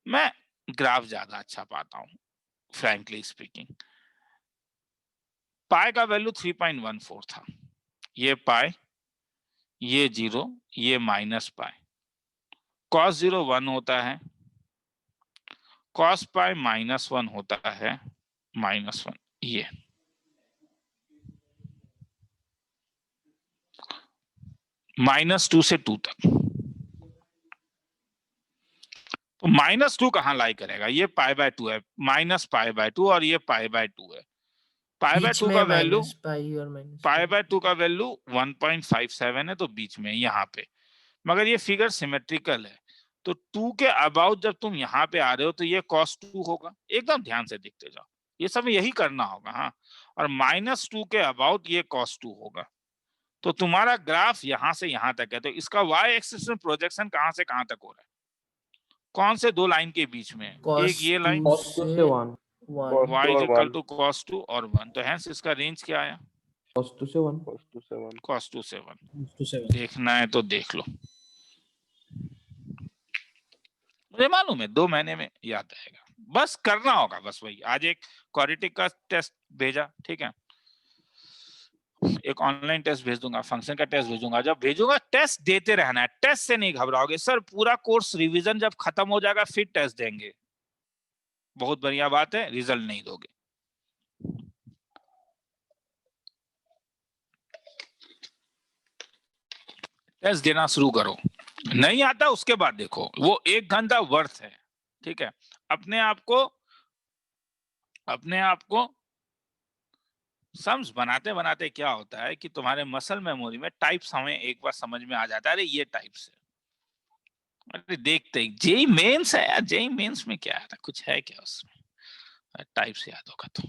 मैं ग्राफ ज्यादा अच्छा पाता हूं, फ्रैंकली स्पीकिंग। पाई का वैल्यू 3.14 था, ये पाई, ये 0, ये -पाई। cos 0 1 होता है, cos पाई -1 होता है, -1। ये -2 से 2 तक। तो -2 कहां लाई करेगा? ये π/2 है, -π/2 और ये π/2 है। π/2 का वैल्यू, π/2 का वैल्यू 1.57 है, तो बीच में यहाँ पे। मगर ये फिगर सिमेट्रिकल है, तो 2 के अबाउट जब तुम यहाँ पे आ रहे हो तो ये cos 2 होगा। एकदम ध्यान से देखते जाओ, ये सब यही करना होगा। हाँ, और -2 के अबाउट ये cos 2 होगा। तो तुम्हारा ग्राफ यहाँ से यहाँ तक है, तो इसका y एक्सिस में प्रोजेक्शन कहां से कहां तक हो रहा है? कौन से दो लाइन के बीच में? एक ये लाइन Cos 2 से 1. y = cos 2 और 1, तो हैंस इसका रेंज क्या आया? Cos 2 से 1. cos 2 से 1। देखना है तो देख लो, मुझे मालूम है 2 महीने में याद आएगा। बस करना होगा, बस वही। आज एक क्वाड्रेटिक का टेस्ट भेजा, ठीक है, एक ऑनलाइन टेस्ट भेज दूंगा, फंक्शन का टेस्ट भेजूंगा। जब भेजूंगा टेस्ट देते रहना है, टेस्ट से नहीं घबराओगे। सर पूरा कोर्स रिवीजन जब खत्म हो जाएगा फिर टेस्ट देंगे, बहुत बढ़िया बात है, रिजल्ट नहीं दोगे। टेस्ट देना शुरू करो, नहीं आता उसके बाद देखो, वो 1 घंटा वर्थ है, ठीक है। अपने आप को सम्स बनाते बनाते क्या होता है कि तुम्हारे मसल मेमोरी में टाइप्स हमें एक बार समझ में आ जाता है, अरे ये टाइप्स है, अरे देखते ही जेई मेंस है यार, जेई मेंस में क्या है, कुछ है क्या उसमें, टाइप्स याद होगा तो।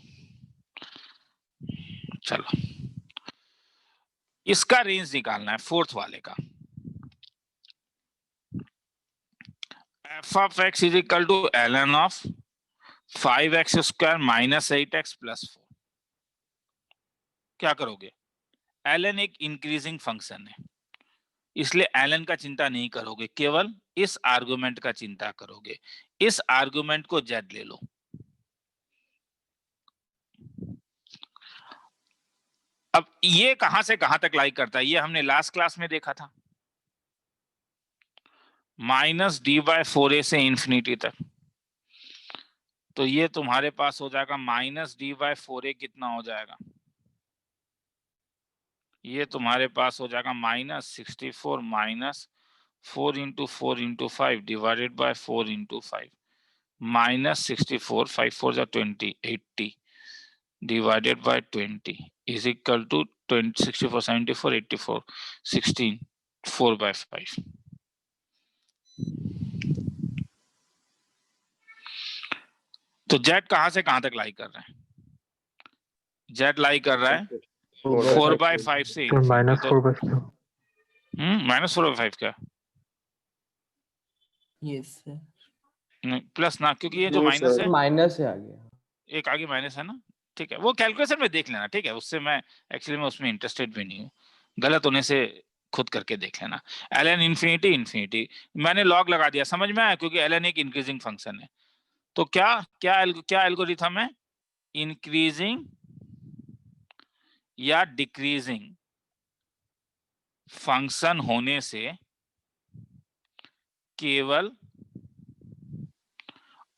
चलो इसका रेंज निकालना है, 4th वाले का। f of x is equal to ln of 5x square minus 8x plus 4। क्या करोगे, ln एक इंक्रीजिंग फंक्शन है, इसलिए ln का चिंता नहीं करोगे, केवल इस आर्गुमेंट का चिंता करोगे। इस आर्गुमेंट को z ले लो। अब ये कहां से कहां तक लाई करता है, ये हमने लास्ट क्लास में देखा था, -d/4a से इंफिनिटी तक। तो ये तुम्हारे पास हो जाएगा -d/4a, कितना हो जाएगा, ये तुम्हारे पास हो जाएगा -64 -4 × 4 × 5 डिवाइडेड बाय 4 × 5 -64 5 4 जा 20 80 divided by 20 is equal to 20 64 74 84 16 4/5। तो z कहां से कहां तक लाई कर रहे हैं, z लाई कर रहा है 4/5 से -4/5। -4/5 क्या, यस सर। नहीं प्लस ना, क्योंकि ये जो माइनस है, माइनस है आगे। एक आगे माइनस है ना, ठीक है, वो कैलकुलेशन में देख लेना, ठीक है, उससे मैं एक्चुअली मैं उसमें इंटरेस्टेड भी नहीं हूँ, गलत होने से खुद करके देख लेना। ln इंफिनिटी इंफिनिटी, मैंने लॉग लगा दिया, समझ में आया, क्योंकि ln एक इंक्रीजिंग फंक्शन है। तो क्या एल्गोरिथम है, इंक्रीजिंग या डिक्रीजिंग फंक्शन होने से केवल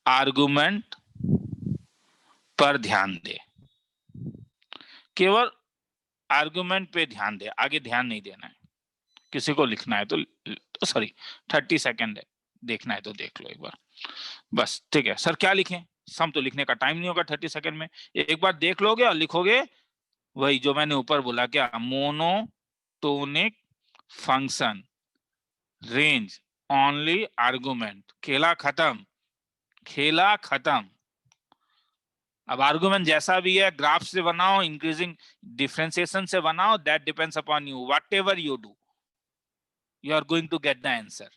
आर्गुमेंट पर ध्यान दे, केवल आर्गुमेंट पे ध्यान दे, आगे ध्यान नहीं देना है। किसी को लिखना है तो सॉरी 30 सेकंड है, देखना है तो देख लो एक बार बस, ठीक है। सर क्या लिखें, सम तो लिखने का टाइम नहीं होगा 30 सेकंड में, एक बार देख लोगे और लिखोगे वही जो मैंने ऊपर बोला, क्या, monotonic function range only argument, खेला खत्म, खेला खत्म। अब आर्गुमेंट जैसा भी है, ग्राफ से बनाओ, इंक्रीजिंग डिफरेंशिएशन से बनाओ, that depends upon you, whatever you do you are going to get the answer.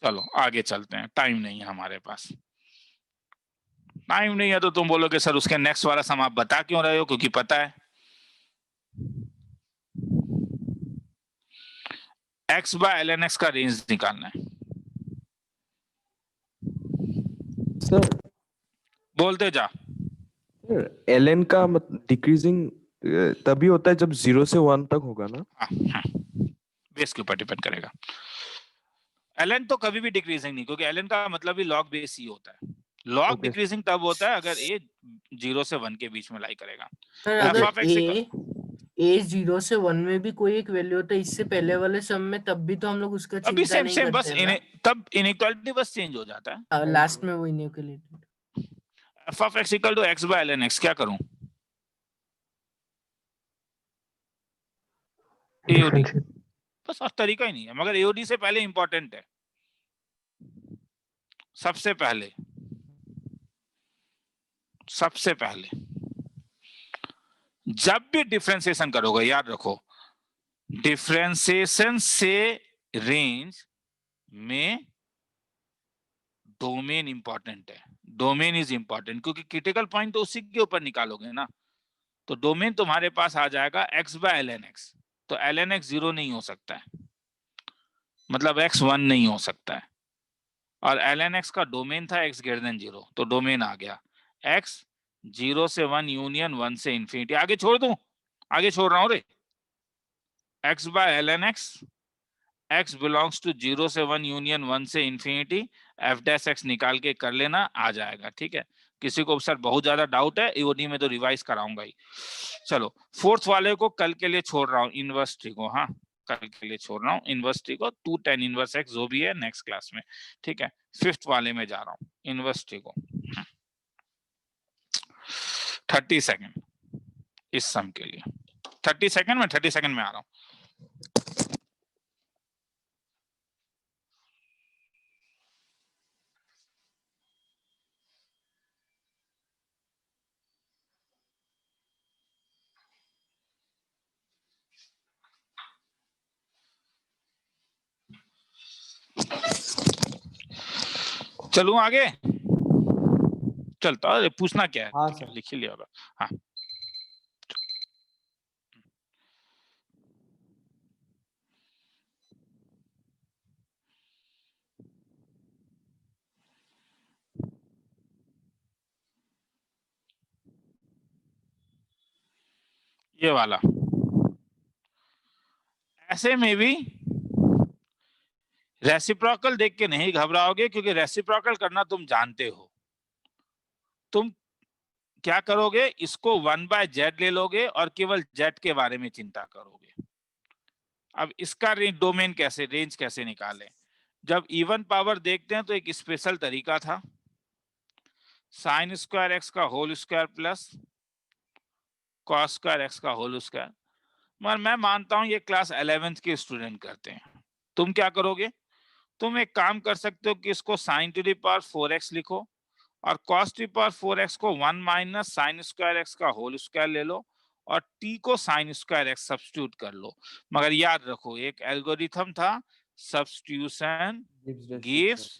चलो आगे चलते हैं, टाइम नहीं है हमारे पास, टाइम नहीं है तो तुम बोलोगे सर उसके नेक्स्ट वाला सम आप बता क्यों रहे हो, क्योंकि पता है x/ln x का रेंज निकालना है। सर बोलते जा, ln का डिक्रीजिंग तभी होता है जब 0 से 1 तक होगा ना। बेस के ऊपर डिपेंड करेगा। ln तो कभी भी डिक्रीजिंग नहीं, क्योंकि ln का मतलब ही लॉग बेस ही होता है। Log Okay. डिक्रीजिंग तब होता है अगर a 0 से 1 के बीच में लाई करेगा। सर f अगर of x a 0 से 1 में भी कोई एक वैल्यू होता है इससे पहले वाले सम में, तब भी तो हम लोग उसका अभी चिंता नहीं सेम बस करते हैं तब इनइक्वालिटी बस चेंज हो जाता है। ना, लास्ट में वो inequality. f of x equal to x/ln x, क्या करूं, AOD, बस और तरीका ही नहीं है, मगर AOD से पहले इंपॉर्टेंट है, सबसे पहले जब भी डिफरेंशिएशन करोगे याद रखो, डिफरेंशिएशन से रेंज में डोमेन इंपॉर्टेंट है, डोमेन इज इंपॉर्टेंट, क्योंकि क्रिटिकल पॉइंट तो उसी के ऊपर निकालोगे ना। तो डोमेन तुम्हारे पास आ जाएगा x/ln x, तो ln x 0 नहीं हो सकता है, मतलब x 1 नहीं हो सकता है, और ln x का डोमेन था x ग्रेटर देन 0, तो डोमेन आ गया x 0 से 1 यूनियन 1 से इंफिनिटी। आगे छोड़ दूं, आगे छोड़ रहा हूं रे। x by ln x, x belongs to 0 से 1 यूनियन 1 से इंफिनिटी, f डैश x निकाल के कर लेना, आ जाएगा। ठीक है, किसी को सर बहुत ज्यादा डाउट है ईओडी में तो रिवाइज कराऊंगा ही। चलो फोर्थ वाले को कल के लिए छोड़ रहा हूँ, इनवर्स ट्री को। हाँ, कल के लिए छोड़ रहा हूँ इनवर्स ट्री को, 2 tan इनवर्स x जो भी है नेक्स्ट क्लास में। ठीक है, फिफ्थ वाले में जा रहा हूँ, इनवर्स ट्री को। 30 सेकेंड इस सम के लिए, 30 सेकेंड में आ रहा हूँ। चलूं आगे, चलता है, पूछना क्या है? हाँ ठीक है, सर। लिख ही लिया होगा। हाँ, ये वाला। ऐसे में भी रेसिप्रोकल देख के नहीं घबराओगे, क्योंकि रेसिप्रोकल करना तुम जानते हो। तुम क्या करोगे, इसको 1/z ले लोगे और केवल z के बारे में चिंता करोगे। अब इसका डोमेन कैसे, रेंज कैसे निकालें? जब इवन पावर देखते हैं तो एक स्पेशल तरीका था, साइन स्क्वायर एक्स का whole square plus cos square x का होल स्क्वायर। मगर मैं मानता हूं ये क्लास 11th के स्टूडेंट करते हैं। तुम क्या करोगे, तुम एक काम कर सकते हो कि इसको sign to the power 4x लिखो और cos to the power 4x को 1 माइनस साइन स्क्वायर एक्स का होल स्क्वायर ले लो और t को साइन स्क्वायर एक्स सब्स्टिट्यूट कर लो। मगर याद रखो एक एल्गोरिथम था, सब्स्टिट्यूशन गिव्स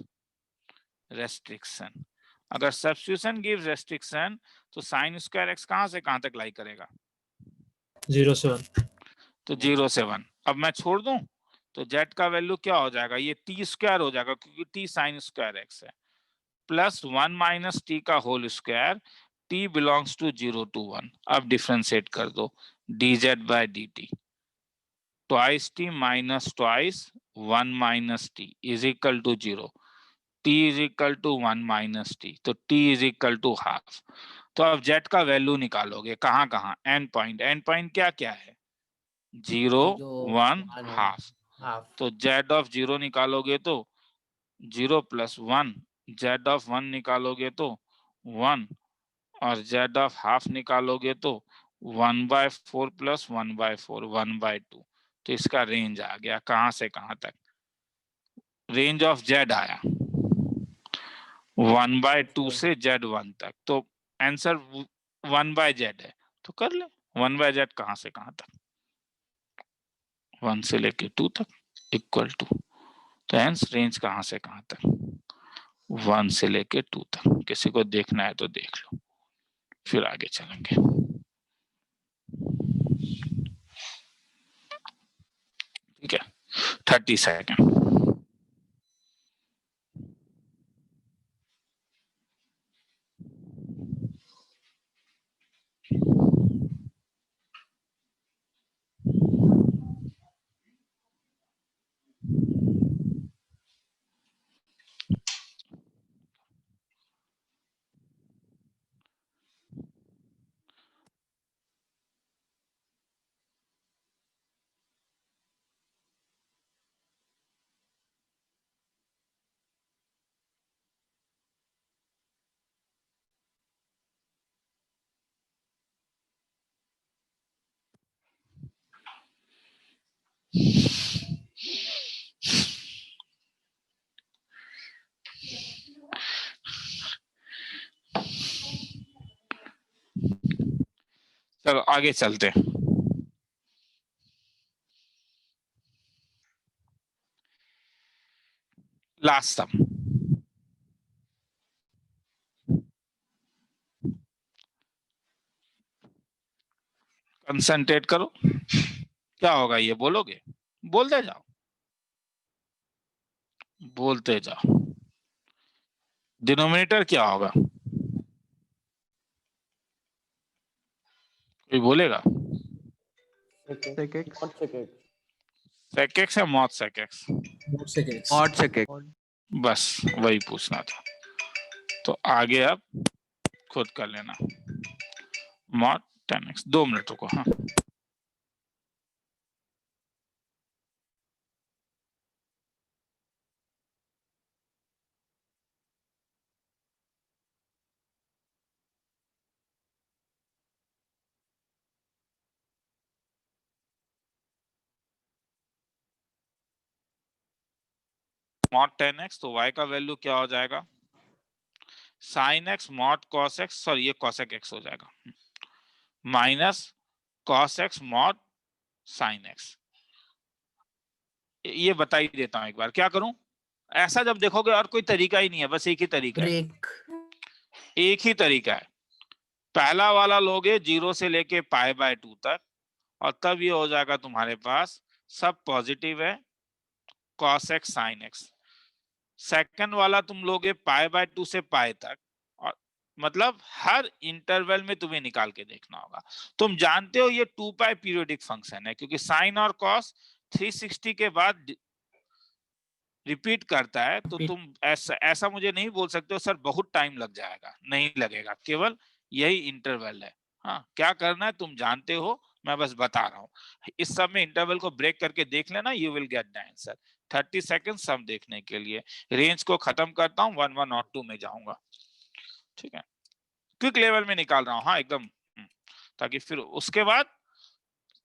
रेस्ट्रिक्शन। अगर सब्स्टिट्यूशन गिव्स रेस्ट्रिक्शन तो साइन स्क्वायर एक्स कहां से कहां तक लाई करेगा? 0 से 1। तो 0 से 1। अब मैं छोड़ दूं तो z का वैल्यू क्या हो जाएगा, ये t स्क्वायर हो जाएगा क्योंकि t साइन स्क्वायर एक्स है, प्लस 1 माइनस t का whole square, t belongs to 0 to 1। अब डिफरेंशिएट कर दो, dz by dt, twice t minus twice 1 minus t is equal to 0, t is equal to 1 minus t, तो t is equal to half. तो अब z का value निकालोगे कहाँ कहाँ, एंड पॉइंट क्या क्या है, 0 1 हाफ। हाफ। तो z ऑफ 0 निकालोगे तो 0 प्लस 1, z ऑफ 1 निकालोगे तो 1 और z ऑफ हाफ निकालोगे तो 1/4 प्लस 1/4 1/2। तो इसका रेंज आ गया कहां से कहां तक, रेंज ऑफ z आया 1/2 से z1 तक। तो आंसर 1/z है, तो कर ले 1/z कहां से कहां तक, 1 से लेके 2 तक इक्वल टू, तो आंसर रेंज कहां से कहां तक, 1 से लेके 2 तक। किसी को देखना है तो देख लो, फिर आगे चलेंगे। ठीक है, 30 सेकेंड। चलो आगे चलते हैं। लास्ट सम, कंसंट्रेट करो, क्या होगा ये बोलोगे, बोलते जाओ बोलते जाओ। डिनोमिनेटर क्या होगा, कोई बोलेगा? sec x सेक एक्स या mod sec x? Mod sec x. बस वही पूछना था, तो आगे आप खुद कर लेना। मॉड 10x, 2 मिनट रुको। हाँ, मॉड 10x, तो y का वैल्यू क्या हो जाएगा, sine x mod cos x, sorry ये कॉसेक एक्स हो जाएगा, minus cos x mod sine x. ये बता ही देता हूं एक बार, क्या करूं, ऐसा जब देखोगे और कोई तरीका ही नहीं है, बस एक ही तरीका है, ब्रेक एक ही तरीका है। पहला वाला लोगे 0 से लेके π/2 तक, और तब ये हो जाएगा तुम्हारे पास सब पॉजिटिव है cos x sin x। Second वाला तुम लोगे π/2 से π तक, और मतलब हर इंटरवल में तुम्हें निकाल के देखना होगा। तुम जानते हो ये 2π पीरियोडिक फंक्शन है, क्योंकि साइन और कॉस 360 के बाद रिपीट करता है, तो तुम ऐसा मुझे नहीं बोल सकते हो सर बहुत टाइम लग जाएगा, नहीं लगेगा, केवल यही इंटरवल है। हाँ, क्या करना है तुम जानते हो, मैं बस बता रहा हूँ। इस सब में इंटरवल को ब्रेक करके देख लेना, you will get the answer. 30 second सम देखने के लिए रेंज को खत्म करता हूँ, 1 1 और 2 में जाऊंगा, ठीक है, क्विक लेवल में निकाल रहा हूँ। हाँ एकदम, ताकि फिर उसके बाद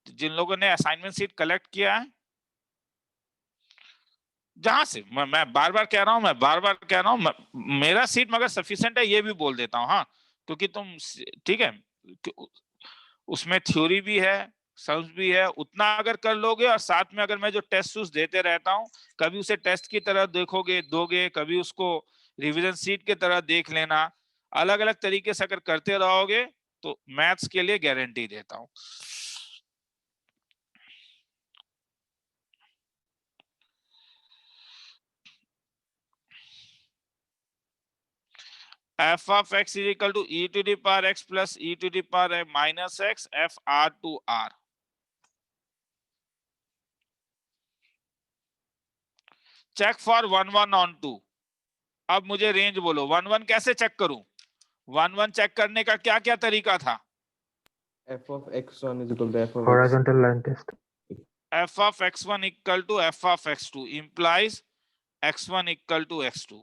जिन लोगों ने असाइनमेंट सीट कलेक्ट किया है, जहां से मैं बार बार कह रहा हूँ, मेरा सीट मगर सफिशिएंट है ये भी बोल देता हूँ। हाँ, क्योंकि तुम, ठीक है, उसमें थ्योरी भी है, सम्स भी है, उतना अगर कर लोगे, और साथ में अगर मैं जो टेस्ट देते रहता हूँ, कभी उसे टेस्ट की तरह दोगे, कभी उसको रिवीजन सीट की तरह देख लेना, अलग अलग तरीके से अगर करते रहोगे तो मैथ्स के लिए गारंटी देता हूँ। f of x is equal to e to the power x plus e to the power minus x f r to r। Check for 1 1 on 2। अब मुझे रेंज बोलो, 1 1 कैसे चेक करूं, 1 1 चेक करने का क्या क्या तरीका था, f of x1 is equal to f of horizontal line test f of x1 equal to f of x2 implies x1 equal to x2।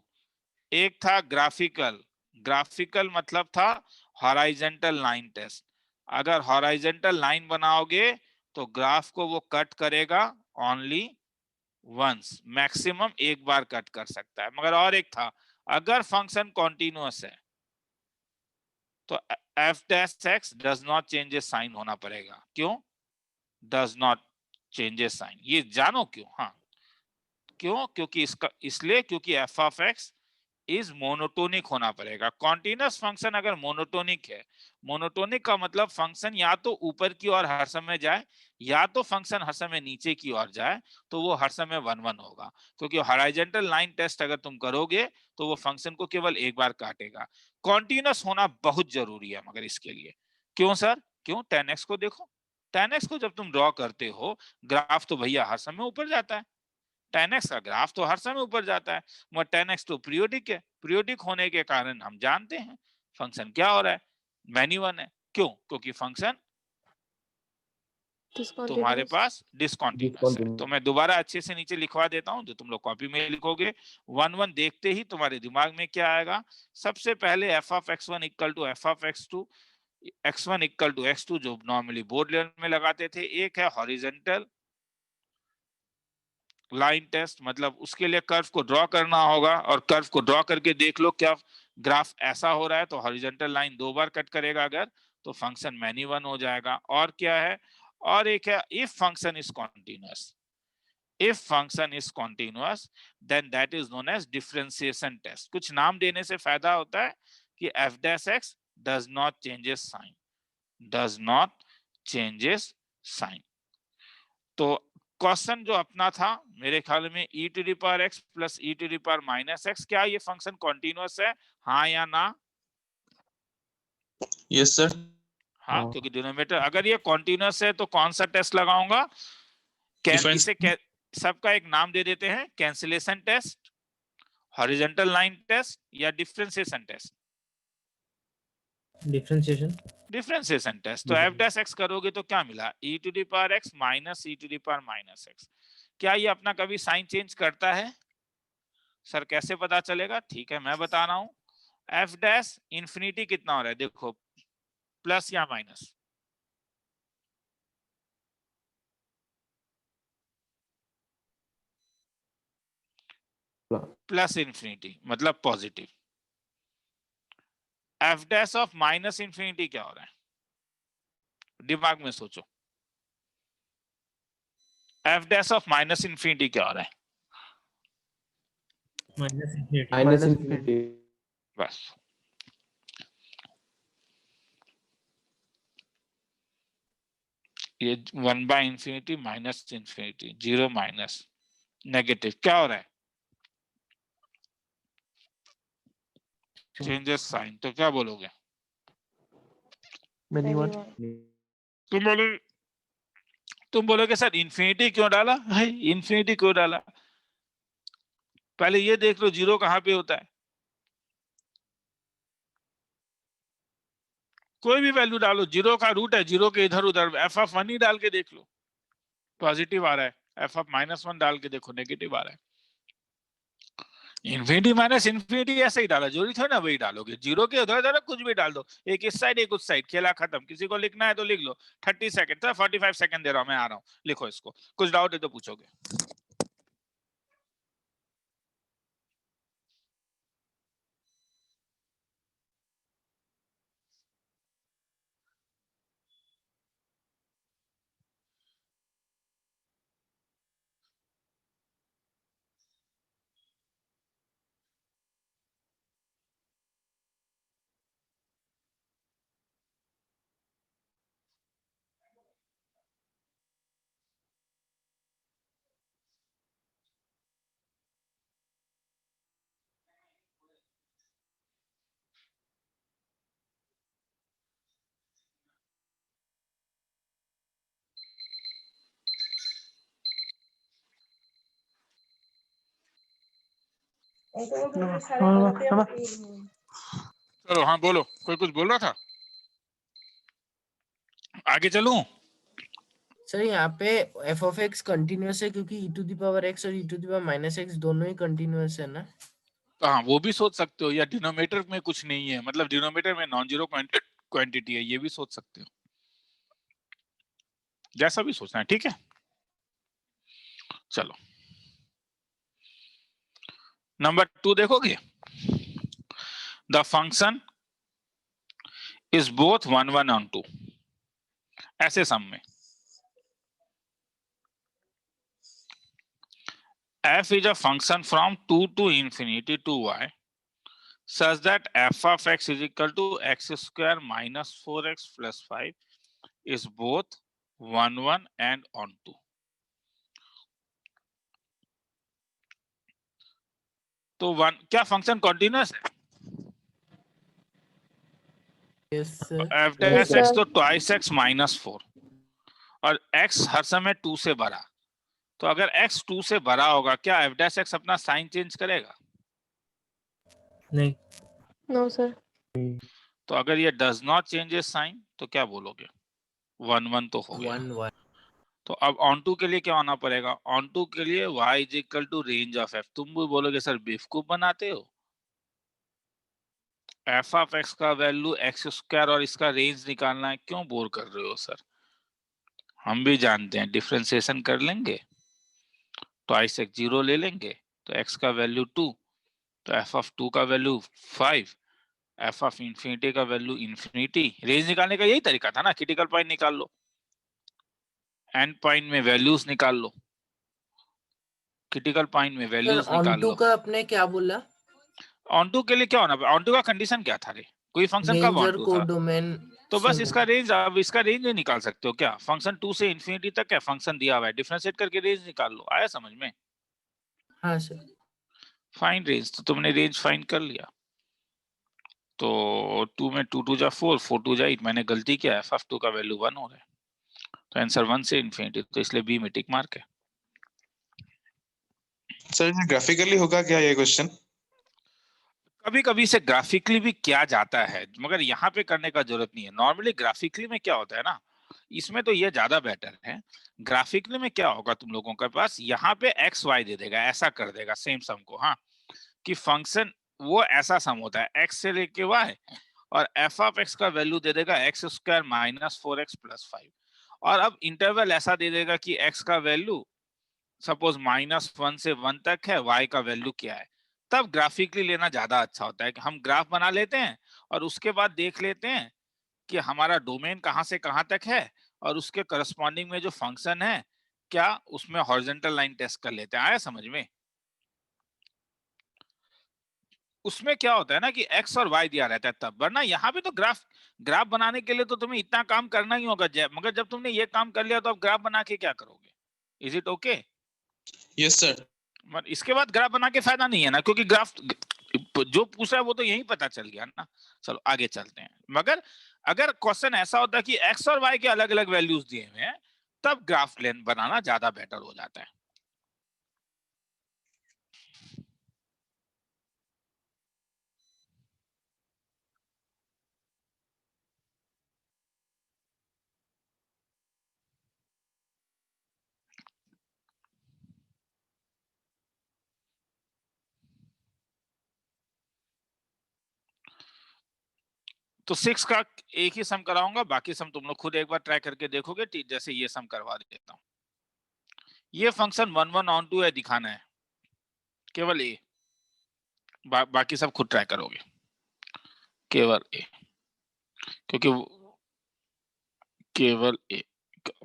एक था ग्राफिकल मतलब था हॉराइजेंटल लाइन टेस्ट। अगर हॉराइजेंटल लाइन बनाओगे तो ग्राफ को वो cut करेगा ओनली वंस, मैक्सिमम एक बार कट कर सकता है। मगर और एक था, अगर फंक्शन कॉन्टिन्यूअस है तो f dash x does not changes sign होना पड़ेगा। क्यों डज नॉट चेंजेस साइन, ये जानो क्यों। हाँ, क्यों, क्योंकि इसलिए क्योंकि f of x is monotonic होना पड़ेगा। कॉन्टिन्यूअस फंक्शन अगर मोनोटोनिक है, मोनोटोनिक का मतलब फंक्शन या तो ऊपर की ओर हर समय जाए, या तो फंक्शन हर समय नीचे की ओर जाए, तो वो हर समय 1 1 होगा। क्योंकि हॉराइजेंटल लाइन टेस्ट अगर तुम करोगे तो वो फंक्शन को केवल एक बार काटेगा। कॉन्टिन्यूअस होना बहुत जरूरी है मगर इसके लिए। क्यों सर, क्यों, 10x को देखो, 10x को जब तुम ड्रॉ करते हो, ग्राफ तो भैया हर समय ऊपर जाता है, 10x का ग्राफ तो हर समय ऊपर जाता है, मगर 10x तो पीरियोडिक है। पीरियोडिक होने के कारण हम जानते हैं फंक्शन क्या हो रहा है, मैन्युअल है। क्यों, क्योंकि फंक्शन तुम्हारे पास डिसकंटिन्यूअस है। तो मैं दोबारा अच्छे से नीचे लिखवा देता हूं, जो तुम लोग कॉपी में लिखोगे। 1 1 देखते ही तुम्हारे दिमाग में क्या आएगा, सबसे पहले f of x1 equal to f of x2, x1 equal to x2 जो नॉर्मली बोर्ड लेवल में लगाते थे। एक है हॉरिजॉन्टल लाइन टेस्ट, मतलब उसके लिए कर्व को ड्रॉ करना होगा, और कर्व को ड्रॉ करके देख लो क्या ग्राफ ऐसा हो रहा है, तो हॉरिजॉन्टल लाइन 2 बार कट करेगा अगर, तो फंक्शन मैन्युअल हो जाएगा। और क्या है, और एक है if function is continuous, if function is continuous then that is known as differentiation test. कुछ नाम देने से फायदा होता है कि f dash x does not changes sign, does not changes sign. तो क्वेश्चन जो अपना था मेरे ख्याल में e to the power x plus e to the power minus x, क्या ये फंक्शन कॉन्टिन्यूअस है, हाँ या ना? Yes sir. हाँ, हाँ। क्योंकि डिनोमिनेटर अगर ये कॉन्टिन्यूअस है तो कौन सा टेस्ट लगाऊंगा? Difference- सबका एक नाम दे देते हैं, cancellation test, horizontal line test या differentiation test. Differentiation. Differentiation test. तो f डैश x करोगे तो क्या मिला, e to the power x minus e to the power minus x। क्या ये अपना कभी साइन चेंज करता है? सर कैसे पता चलेगा? ठीक है मैं बता रहा हूं, f डैश इंफिनिटी कितना हो रहा है, देखो प्लस या माइनस, प्लस इंफिनिटी मतलब positive. f dash of minus infinity क्या हो रहा है, दिमाग में सोचो, f dash of minus infinity क्या हो रहा है? Minus infinity. Minus infinity. बस ये 1 by infinity minus infinity, 0 minus negative, क्या हो रहा है? Changes sign. तो क्या बोलोगे? Many one. तुम बोलोगे सर इंफिनिटी क्यों डाला है, इंफिनिटी क्यों डाला? पहले ये देख लो जीरो कहां पे होता है, कोई भी वैल्यू डालो, जीरो का रूट है, जीरो के इधर उधर एफ ऑफ 1 ही डाल के देख लो, पॉजिटिव आ रहा है, एफ ऑफ -1 डाल के देखो नेगेटिव आ रहा है। इन्फिनिटी माइनस इन्फिनिटी ऐसे ही डाला, जरूरी था ना वही डालोगे, जीरो के उधर उधर कुछ भी डाल दो, एक इस साइड एक उस साइड, खेला खत्म। किसी को लिखना है तो लिख लो, 30 सेकंड था, 45 सेकंड दे रहा हूं, मैं आ रहा हूं, लिखो इसको, कुछ डाउट है तो पूछोगे। चलो हाँ बोलो, कोई कुछ बोल रहा था, आगे चलूं? सर यहाँ पे एफ ऑफ एक्स कंटिन्यूअस है क्योंकि e to the power x और e to the power minus x दोनों ही कंटिन्यूअस है ना। हाँ वो भी सोच सकते हो, या डिनोमिनेटर में कुछ नहीं है, मतलब डिनोमिनेटर में नॉन जीरो क्वांटिटी है, ये भी सोच सकते हो, जैसा भी सोचना है, ठीक है। चलो नंबर 2 देखोगे, the function is both 1 1 on 2, ऐसे सम में f is a function from 2 to infinity to y such that f of x is equal to x square minus 4x plus 5 is both 1 1 and on 2. तो क्या function continuous है? Yes sir. f dash x तो twice x minus 4 और x हर समय 2 से बड़ा, तो अगर x 2 से बड़ा होगा क्या f डैश x अपना साइन चेंज करेगा? नहीं। No sir. तो अगर ये डज नॉट चेंजेस साइन तो क्या बोलोगे? 1 1 तो हो गया। 1 1। तो अब ऑन टू के लिए क्या होना पड़ेगा? ऑन टू के लिए y is equal to range of f। तुम भी बोलोगे सर बेवकूफ बनाते हो, f ऑफ x का वैल्यू x स्क्वायर और इसका रेंज निकालना है, क्यों बोर कर रहे हो सर? हम भी जानते हैं, डिफरेंशिएशन कर लेंगे, ट्वाइस x 0 ले लेंगे तो x का वैल्यू 2, तो f ऑफ 2 का वैल्यू 5, f ऑफ इंफिनिटी का वैल्यू इंफिनिटी। रेंज निकालने का यही तरीका था ना, क्रिटिकल पॉइंट निकाल लो, एंड पॉइंट में वैल्यूज निकाल लो, क्रिटिकल पॉइंट में वैल्यूज निकाल ऑन टू लो। का आपने क्या बोला? ऑन टू के लिए क्या होना? ऑन टू का कंडीशन क्या था रे? कोई फंक्शन कब ऑन रेंज और टू था? कोडोमेन तो बस सर इसका रेंज, अब इसका रेंज नहीं निकाल सकते हो क्या? फंक्शन 2 से इंफिनिटी तक है, फंक्शन दिया हुआ है, डिफरेंशिएट करके रेंज निकाल लो। आया समझ में? हाँ सर। फाइंड रेंज, तो तुमने रेंज फाइंड कर लिया। तो 2 में 2 2 जा 4, 4 2 जा 8, मैंने गलती किया है, f(2) का वैल्यू 1 हो रहा है, तो आंसर 1 से इंफिनिटी, तो इसलिए बी में टिक मार्क है। सर ग्राफिकली होगा क्या ये क्वेश्चन? कभी कभी से ग्राफिकली भी किया जाता है, मगर यहाँ पे करने का जरूरत नहीं है। नॉर्मली ग्राफिकली में क्या होता है ना, इसमें तो ये ज्यादा बेटर है। ग्राफिकली में क्या होगा, तुम लोगों के पास यहाँ पे एक्स वाई दे देगा, ऐसा कर देगा सेम सम को, हाँ, कि फंक्शन वो ऐसा सम होता है एक्स से लेके वाई, और एफ ऑफ एक्स का वैल्यू दे देगा x square minus 4x plus 5, और अब इंटरवल ऐसा दे देगा कि एक्स का वैल्यू सपोज -1 से 1 तक है, y का वैल्यू क्या है। तब ग्राफिकली लेना ज्यादा अच्छा होता है कि हम ग्राफ बना लेते हैं और उसके बाद देख लेते हैं कि हमारा डोमेन कहां से कहां तक है, और उसके करस्पॉन्डिंग में जो फंक्शन है क्या उसमें हॉरिजॉन्टल लाइन टेस्ट कर लेते हैं। आया समझ में? उसमें क्या होता है ना कि x और y दिया रहता है तब, वरना यहाँ पे तो ग्राफ बनाने के लिए तो तुम्हें इतना काम करना ही होगा, मगर जब तुमने ये काम कर लिया तो अब ग्राफ बना के क्या करोगे? Is it okay? Yes sir. इसके बाद ग्राफ बना के फायदा नहीं है ना, क्योंकि ग्राफ जो पूछा है वो तो यही पता चल गया ना। चलो आगे चलते हैं। मगर अगर क्वेश्चन ऐसा होता कि एक्स और वाई के अलग अलग वैल्यूज दिए हुए हैं, तब ग्राफ लेन बनाना ज्यादा बेटर हो जाता है। तो 6 का एक ही सम कराऊंगा, बाकी सम तुम लोग खुद एक बार ट्राई करके देखोगे। जैसे ये सम करवा देता हूं। ये फंक्शन 1 1 ऑन 2 है, दिखाना है केवल ए, बाकी सब खुद ट्राई करोगे, केवल ए, क्योंकि केवल ए,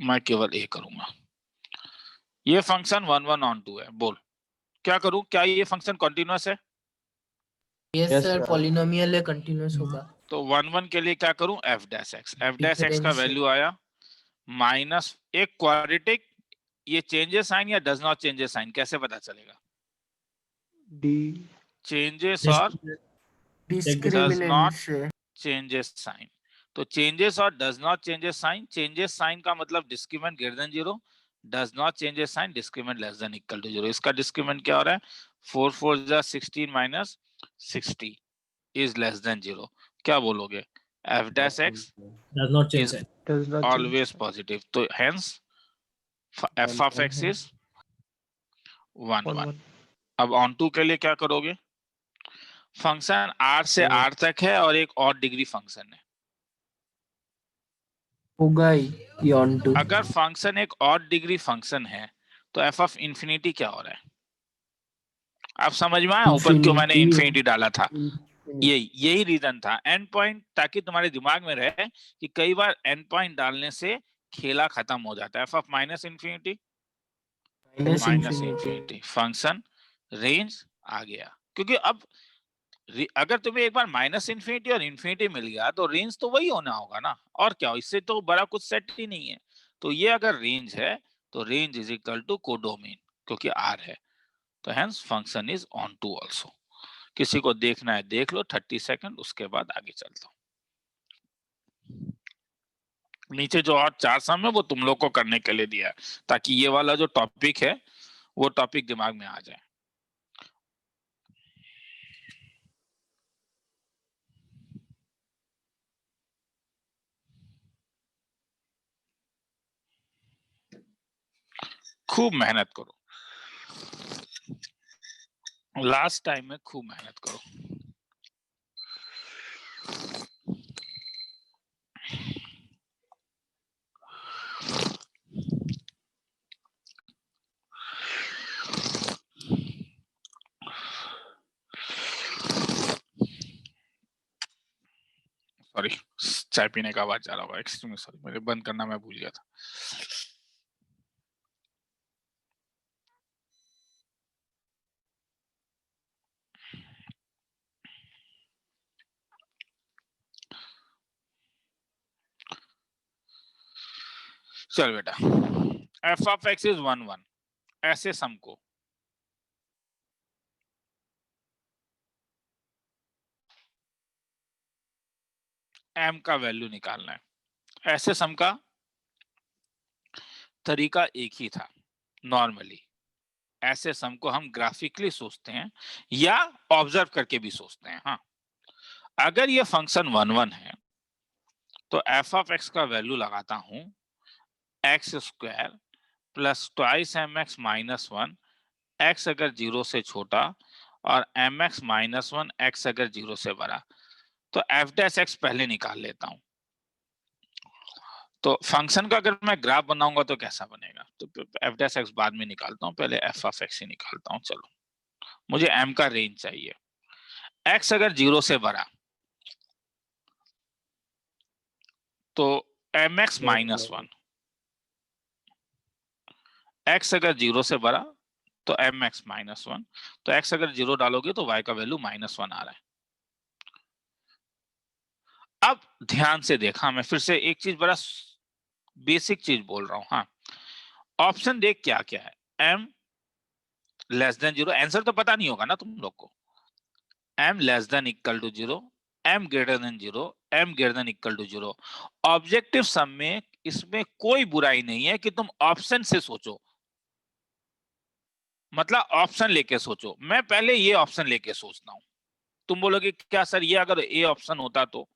मैं केवल ए करूंगा। ये फंक्शन 1 1 ऑन 2 है, बोल क्या करूं? क्या ये फंक्शन कॉन्टिन्यूअस है? Yes Yes, sir, sir. Polynomial है, कंटिन्यूअस होगा। तो 1 1 के लिए क्या करूं? f dash x, f dash x का Differentiate. वैल्यू आया माइनस एक क्वाड्रेटिक, ये चेंजेस साइन या डज नॉट चेंजेस साइन, कैसे पता चलेगा? D. चेंजेस और डज डिस्क्रिमिनेंट नॉट से। Changes sign. तो चेंजेस और does not changes sign, changes sign का मतलब discriminant greater than 0, does not changes sign discriminant less than equal to 0। इसका डिस्क्रिमिनेंट क्या हो रहा है? 4 4 जा 16 माइनस 60 इज लेस देन 0। क्या बोलोगे? f dash x does not change is sign. Does not always change. positive, तो hence f of x is 1 1। 1. अब ऑन टू के लिए क्या करोगे? फंक्शन r से r तक है और एक और डिग्री फंक्शन है। होगा ही ऑन टू। अगर फंक्शन एक और डिग्री फंक्शन है तो f ऑफ इंफिनिटी क्या हो रहा है? आप समझ में आया ऊपर क्यों मैंने इंफिनिटी डाला था? यही रीजन था, एंड पॉइंट, ताकि तुम्हारे दिमाग में रहे कि कई बार एंड पॉइंट डालने से खेला खत्म हो जाता है। f of minus infinity, minus infinity, function range आ गया। क्योंकि अब अगर तुम्हें एक बार माइनस इंफिनिटी और इंफिनिटी मिल गया तो रेंज तो वही होना होगा ना, और क्या, इससे तो बड़ा कुछ सेट ही नहीं है। तो ये अगर रेंज है तो range is equal to codomain, क्योंकि r है, तो hence function is onto also. किसी को देखना है देख लो 30 सेकंड, उसके बाद आगे चलता हूँ। नीचे जो और 4 सम है वो तुम लोग को करने के लिए दिया है, ताकि ये वाला जो टॉपिक है वो टॉपिक दिमाग में आ जाए। खूब मेहनत करो, लास्ट टाइम में खूब मेहनत करो। सॉरी, चाय पीने का आवाज आ रहा होगा, एक्सट्रीमली सॉरी, मेरे बंद करना मैं भूल गया था। चल बेटा, एफ ऑफ एक्स इज 1 1, ऐसे सम को m का वैल्यू निकालना है। ऐसे सम का तरीका एक ही था। नॉर्मली ऐसे सम को हम ग्राफिकली सोचते हैं या ऑब्जर्व करके भी सोचते हैं। हाँ, अगर ये फंक्शन 1 1 है तो एफ ऑफ एक्स का वैल्यू लगाता हूं x square plus twice m x minus 1, x अगर 0 से छोटा और एम एक्स माइनस 1 एक्स अगर 0 से बड़ा। तो एफ डैश एक्स पहले निकाल लेता हूं। तो फंक्शन का अगर मैं ग्राफ बनाऊंगा तो कैसा बनेगा? तो एफ डैश एक्स बाद में निकालता हूं, पहले एफ ऑफ एक्स ही निकालता हूं। चलो, मुझे एम का रेंज चाहिए। एक्स अगर 0 से बड़ा तो एम एक्स माइनस 1, एक्स अगर 0 से बड़ा तो एम एक्स माइनस 1। तो एक्स अगर 0 डालोगे तो वाई का वैल्यू -1 आ रहा है। अब ध्यान से देखा, मैं फिर से एक चीज बड़ा बेसिक चीज बोल रहा हूं। हाँ, ऑप्शन देख क्या क्या है। m लेस देन 0, आंसर तो पता नहीं होगा ना तुम लोग को। m less than equal to 0, m greater than 0, m greater than equal to 0। Objective sum में इसमें कोई बुराई नहीं है कि तुम ऑप्शन से सोचो, मतलब ऑप्शन लेके सोचो। मैं पहले ये ऑप्शन लेके सोचता हूं। तुम बोलोगे क्या सर, ये अगर ए ऑप्शन होता तो,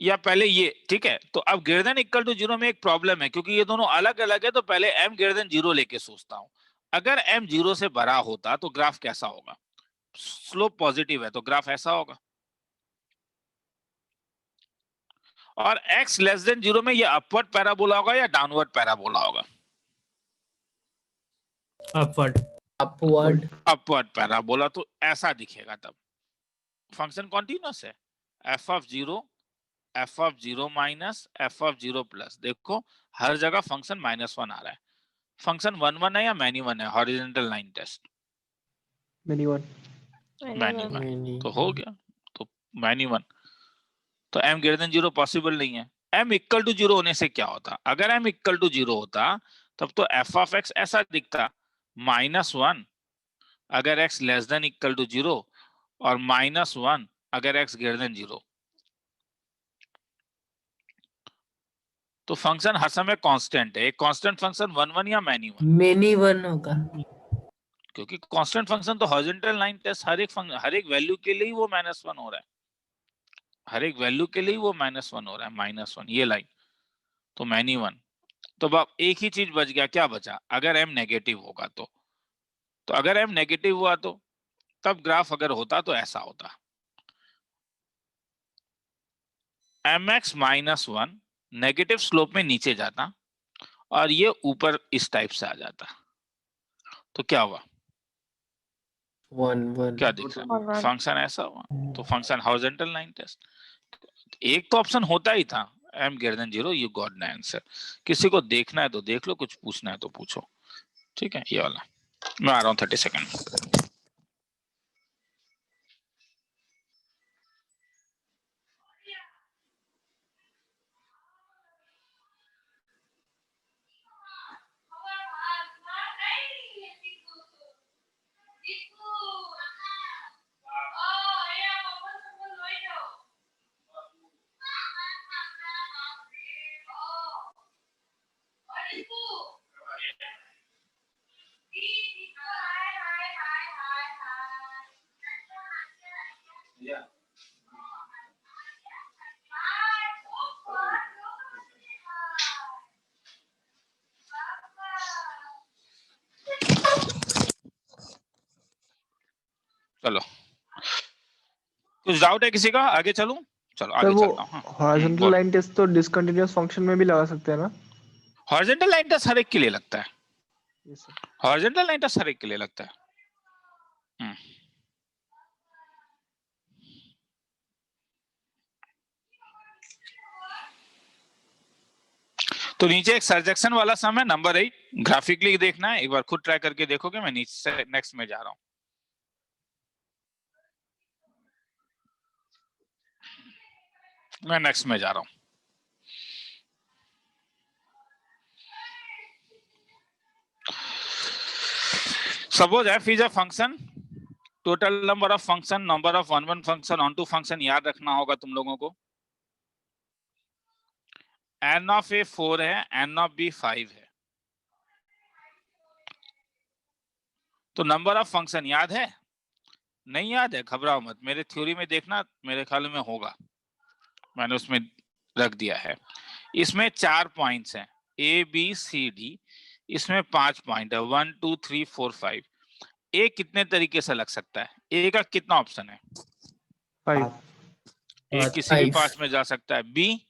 या पहले ये, ठीक है। तो अब ग्रेटर देन इक्वल टू 0 में एक प्रॉब्लम है, क्योंकि ये दोनों अलग अलग है। तो पहले m ग्रेटर देन 0 लेके सोचता हूं। अगर m 0 से बड़ा होता तो ग्राफ कैसा होगा? स्लोप पॉजिटिव है तो ग्राफ ऐसा होगा। और x लेस देन 0 में ये अपवर्ड पैराबोला होगा या डाउनवर्ड पैराबोला होगा? अपवर्ड। अपवर्ड। Upward parabola. तो ऐसा दिखेगा। तब फंक्शन कॉन्टिन्यूअस है। f of 0 minus f of 0 plus. देखो हर जगह फंक्शन -1 आ रहा है। फंक्शन 1 1 है या मैनी 1 है? Horizontal line test many one. Many 1 तो हो गया। तो मैनी 1 तो m ग्रेटर देन 0 पॉसिबल नहीं है। m इक्वल टू 0 होने से क्या होता? अगर m इक्वल टू 0 होता तब तो f ऑफ x ऐसा दिखता, -1 अगर x less than equal to 0 और -1 अगर x ग्रेटर देन 0। तो फंक्शन हर समय कांस्टेंट है। एक कांस्टेंट फंक्शन 1 1 या मैनी 1? मेनी 1 होगा, क्योंकि कांस्टेंट फंक्शन तो हॉरिजॉन्टल लाइन टेस्ट हर एक वैल्यू के लिए ही वो -1 हो रहा है। हर एक वैल्यू के लिए वो -1 हो रहा है, -1 ये लाइन। तो मैनी 1। तो अब एक ही चीज बच गया। क्या बचा? अगर m नेगेटिव होगा तो अगर m नेगेटिव हुआ तो तब ग्राफ अगर होता तो ऐसा होता, mx -1 नेगेटिव स्लोप में नीचे जाता और ये ऊपर इस टाइप से आ जाता। तो क्या हुआ? 1 1। क्या दिख रहा है? फंक्शन ऐसा हुआ। तो फंक्शन हॉरिजॉन्टल लाइन टेस्ट। एक तो ऑप्शन होता ही था m greater than 0, you got the answer. किसी को देखना है तो देख लो, कुछ पूछना है तो पूछो। ठीक है, ये वाला मैं आ रहा हूँ 30 सेकंड। चलो, कुछ डाउट है किसी का? आगे चलूं? चलो सर आगे वो चलता हूँ। हॉरिजॉन्टल बोल। लाइन टेस्ट तो डिसकंटिन्यूअस फंक्शन में भी लगा सकते हैं ना? हॉरिजॉन्टल लाइन टेस्ट हर एक के लिए लगता है। Yes sir. Horizontal line test हर एक के लिए लगता है। तो नीचे एक सर्जेक्शन वाला सम है, नंबर 8। ग्राफिकली देखना है, एक बार खुद ट्राई करके देखोगे। मैं नीचे से नेक्स्ट में जा रहा हूँ। मैं नेक्स्ट में जा रहा हूँ। Suppose f is a function, total number of function, number of one function, onto function याद रखना होगा तुम लोगों को। n of a 4 है, n of b 5 है, तो नंबर ऑफ फंक्शन याद है? नहीं याद है, घबराओ मत, मेरे थ्योरी में देखना, मेरे ख्याल में होगा, मैंने उसमें रख दिया है। इसमें 4 पॉइंट्स हैं, ए बी सी डी, इसमें 5 पॉइंट है, 1 2 3 4 5। ए कितने तरीके से लग सकता है? ए का कितना ऑप्शन है? 5 ए किसी भी 5 पांच में जा सकता है। बी,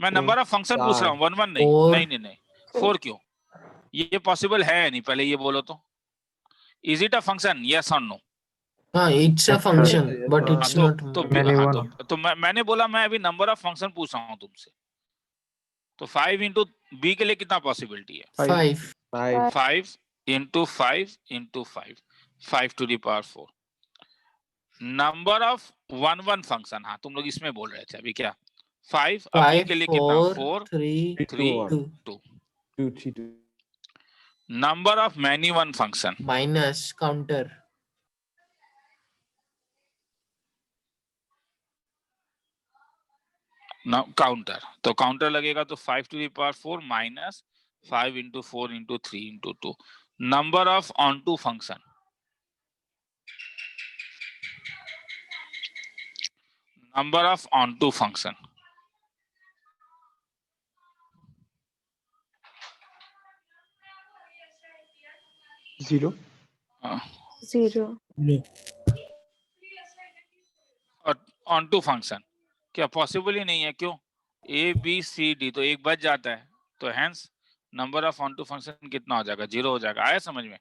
मैं नंबर ऑफ फंक्शन पूछ रहा हूँ, 1 1 नहीं, 4 नहीं नहीं नहीं, 4 क्यों? ये पॉसिबल है नहीं? पहले ये बोलो तो, is it a function, yes और नो? हाँ, it's a function but it's not तो मैंने बोला मैं अभी नंबर ऑफ फंक्शन पूछ रहा हूँ तुमसे, तो 5 इंटू बी के लिए कितना पॉसिबिलिटी है? 5 5 into 5 into 5, 5 to the power 4। Number of one function, हाँ तुम लोग इसमें बोल रहे थे अभी क्या? 5, अब बी 5 के लिए कितना? 4 3 3 2 2 3 2 number of many one function, minus counter counter, तो काउंटर लगेगा तो 5 to the power 4 minus 5 into 4 into 3 into 2। Number of onto function, number of onto function, zero 0 और ऑन टू फंक्शन क्या possible ही नहीं है? क्यों? A B C D तो एक बच जाता है, तो hence number of onto function कितना हो जाएगा? 0 हो जाएगा। आया समझ में?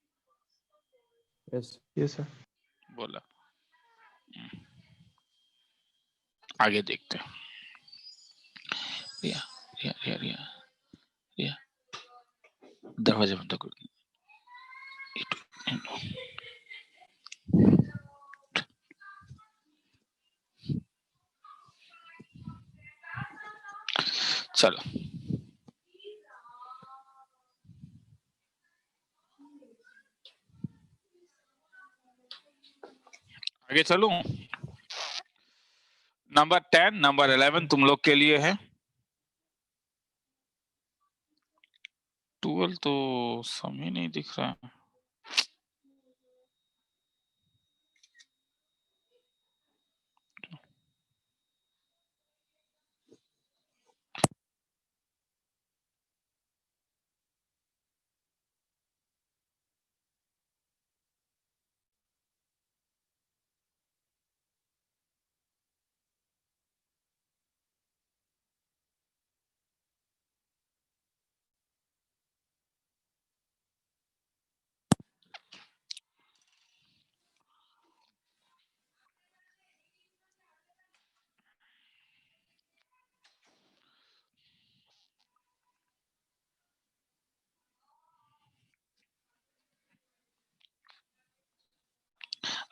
Yes yes sir. बोला। आगे देखते हैं। रिया रिया रिया रिया रिया दरवाजे बंद कर। चलो आगे चलूं। नंबर 10, नंबर 11 तुम लोग के लिए है। 12 तो समय नहीं दिख रहा है।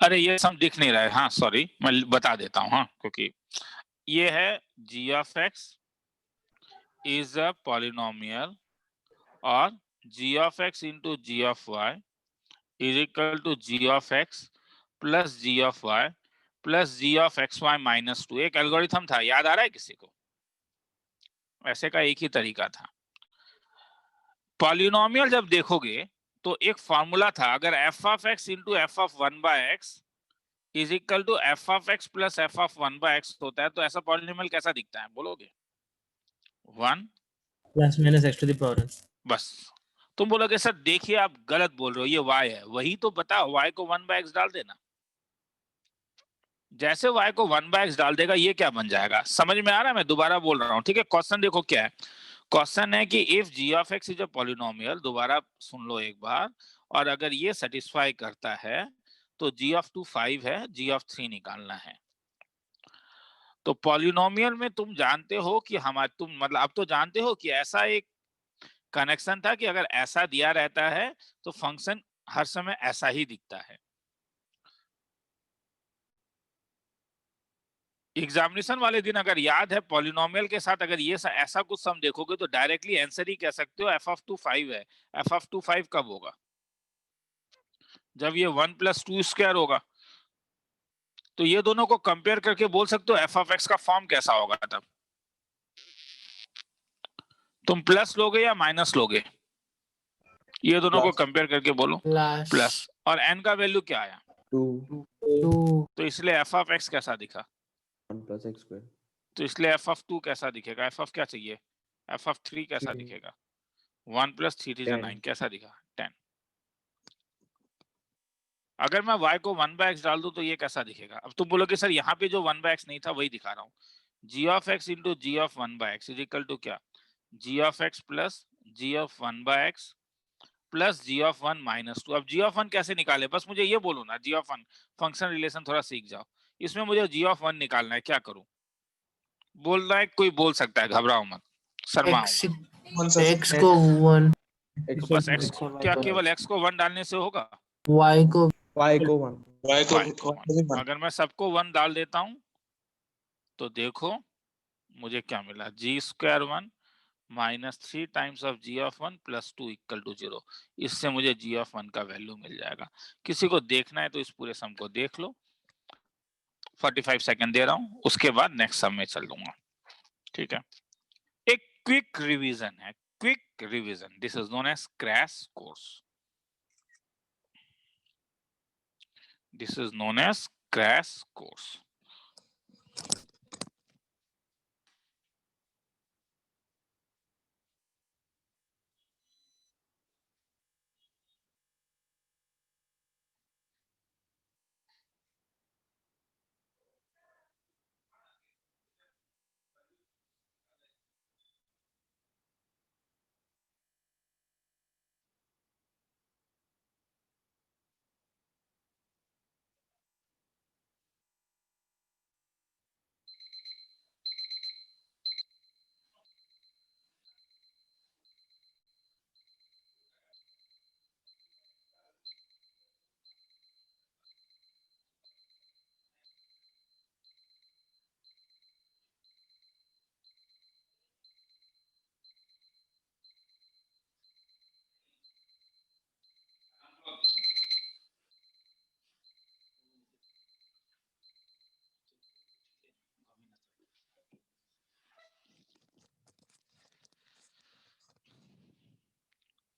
अरे ये सब दिख नहीं रहा है। हाँ सॉरी, मैं बता देता हूँ। हाँ, क्योंकि ये है g of x is a polynomial और g of x into g of y is equal to g of x plus g of y plus g of xy minus 2। एक एल्गोरिथम था, याद आ रहा है किसी को? ऐसे का एक ही तरीका था। पॉलिनोमियल जब देखोगे तो एक फॉर्मूला था, अगर f of x into f of 1 by x is equal to f of x plus f of 1 by x होता है, तो ऐसा पॉलिनोमियल कैसा दिखता है बोलोगे? 1 plus minus x to the power n। बस। तुम बोलोगे सर देखिए आप गलत बोल रहे हो, ये y है। वही तो बताओ, y को 1 by x डाल देना। जैसे y को 1 by x डाल देगा, ये क्या बन जाएगा? समझ में आ रहा है? मैं दोबारा बोल रहा हूँ, ठीक है? क्वेश्चन देखो क्या है। क्वेश्चन है कि if g of x is a polynomial, दोबारा सुन लो एक बार, और अगर ये सेटिस्फाई करता है तो g of 2 5 है, g of 3 निकालना है। तो पॉलिनोमियल में तुम जानते हो कि तुम मतलब अब तो जानते हो कि ऐसा एक कनेक्शन था कि अगर ऐसा दिया रहता है तो फंक्शन हर समय ऐसा ही दिखता है। एग्जामिनेशन वाले दिन अगर याद है, पॉलिनोमियल के साथ अगर ये ऐसा कुछ सम देखोगे तो डायरेक्टली आंसर ही कह सकते हो f of 2 5 है। f of 2 5 कब होगा? जब ये 1 + 2 स्क्वायर होगा, तो ये दोनों को कंपेयर करके बोल सकते हो एफ ऑफ एक्स का फॉर्म कैसा होगा। तब तुम प्लस लोगे या माइनस लोगे, ये दोनों को कंपेयर करके बोलो। प्लस। और एन का वैल्यू क्या आया? 2 तो इसलिए एफ ऑफ एक्स कैसा दिखा? 1 + x²। तो इसलिए एफ ऑफ 2 कैसा दिखेगा? एफ ऑफ क्या चाहिए? एफ ऑफ 3 कैसा 3। दिखेगा? 1 + 3 = 9 10। कैसा दिखा? 10। अगर मैं y को 1/x डाल दूं तो ये कैसा दिखेगा? अब तुम बोलोगे सर यहाँ पे जो 1/x नहीं था वही दिखा रहा हूँ। g of x into g of 1/x is equal to क्या? g of x plus g of 1/x plus g of 1 - 2। अब g of 1 कैसे निकाले? बस मुझे ये बोलो ना, g of 1 फंक्शन रिलेशन थोड़ा सीख जाओ। इसमें मुझे g of 1 निकालना है, क्या करूं? बोल रहा है कोई, बोल सकता है, घबराओ मत, शर्माओ मत। x को 1, बस x क्या केवल x को 1 डालने से होगा? y को y को 1। y को y को 1। अगर मैं सबको 1 डाल देता हूं तो देखो मुझे क्या मिला? g² 1 - 3 times of g of 1 + 2 = 0। इससे मुझे g of 1 का वैल्यू मिल जाएगा। किसी को देखना है तो इस पूरे सम को देख लो। 45 सेकंड दे रहा हूं, उसके बाद नेक्स्ट सम में चल लूंगा। ठीक है, एक क्विक रिवीजन है, quick revision. This is known as crash course. This is known as crash course.